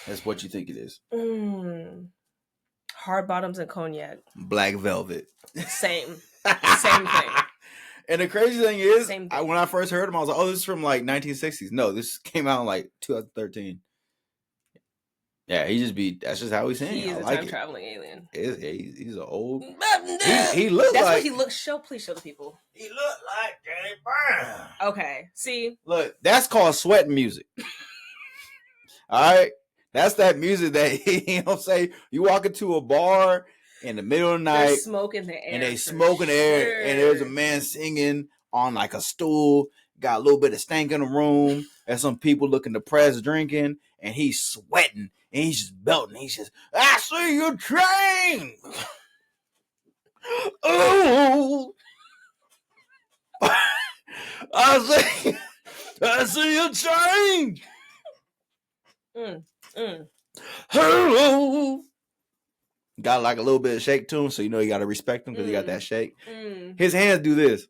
That's what you think it is. Hard Bottoms and Cognac. Black Velvet. Same thing. And the crazy thing is, Same thing. when I first heard him, I was like, "Oh, this is from like 1960s." No, this came out in like 2013. Yeah, that's just how he sings. He is a time traveling alien. He's an old. He looks That's like. what he looks. Please show the people. He looked like James Brown. Okay, see, look, that's called sweating music. All right, that's that music that you know. Say you walk into a bar in the middle of the night, there's smoke in the air, and they smoke in the air, and there's a man singing on like a stool. Got a little bit of stank in the room. There's some people looking depressed, drinking, and he's sweating. And he's just belting. He's just, I see you train. Oh, I see you change. Hello. Got like a little bit of shake to him, so you know you got to respect him because he got that shake. His hands do this.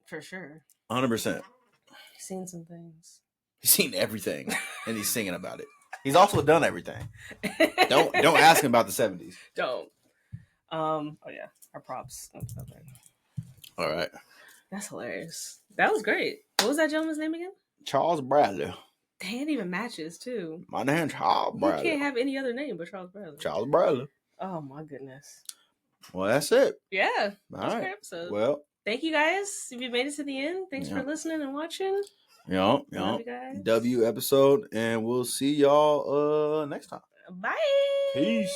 For sure. 100%. He's seen some things. He's seen everything, and he's singing about it. He's also done everything. Don't ask him about the 70s. Don't. Oh yeah, our props. Okay. All right. That's hilarious. That was great. What was that gentleman's name again? Charles Bradley. Damn, it even matches too. My name Charles Bradley. You can't have any other name but Charles Bradley. Charles Bradley. Oh my goodness. Well, that's it. Yeah. All that's right. a great episode. Well, thank you guys. If you made it to the end, thanks for listening and watching. Love you guys. W episode, and we'll see y'all next time. Bye. Peace.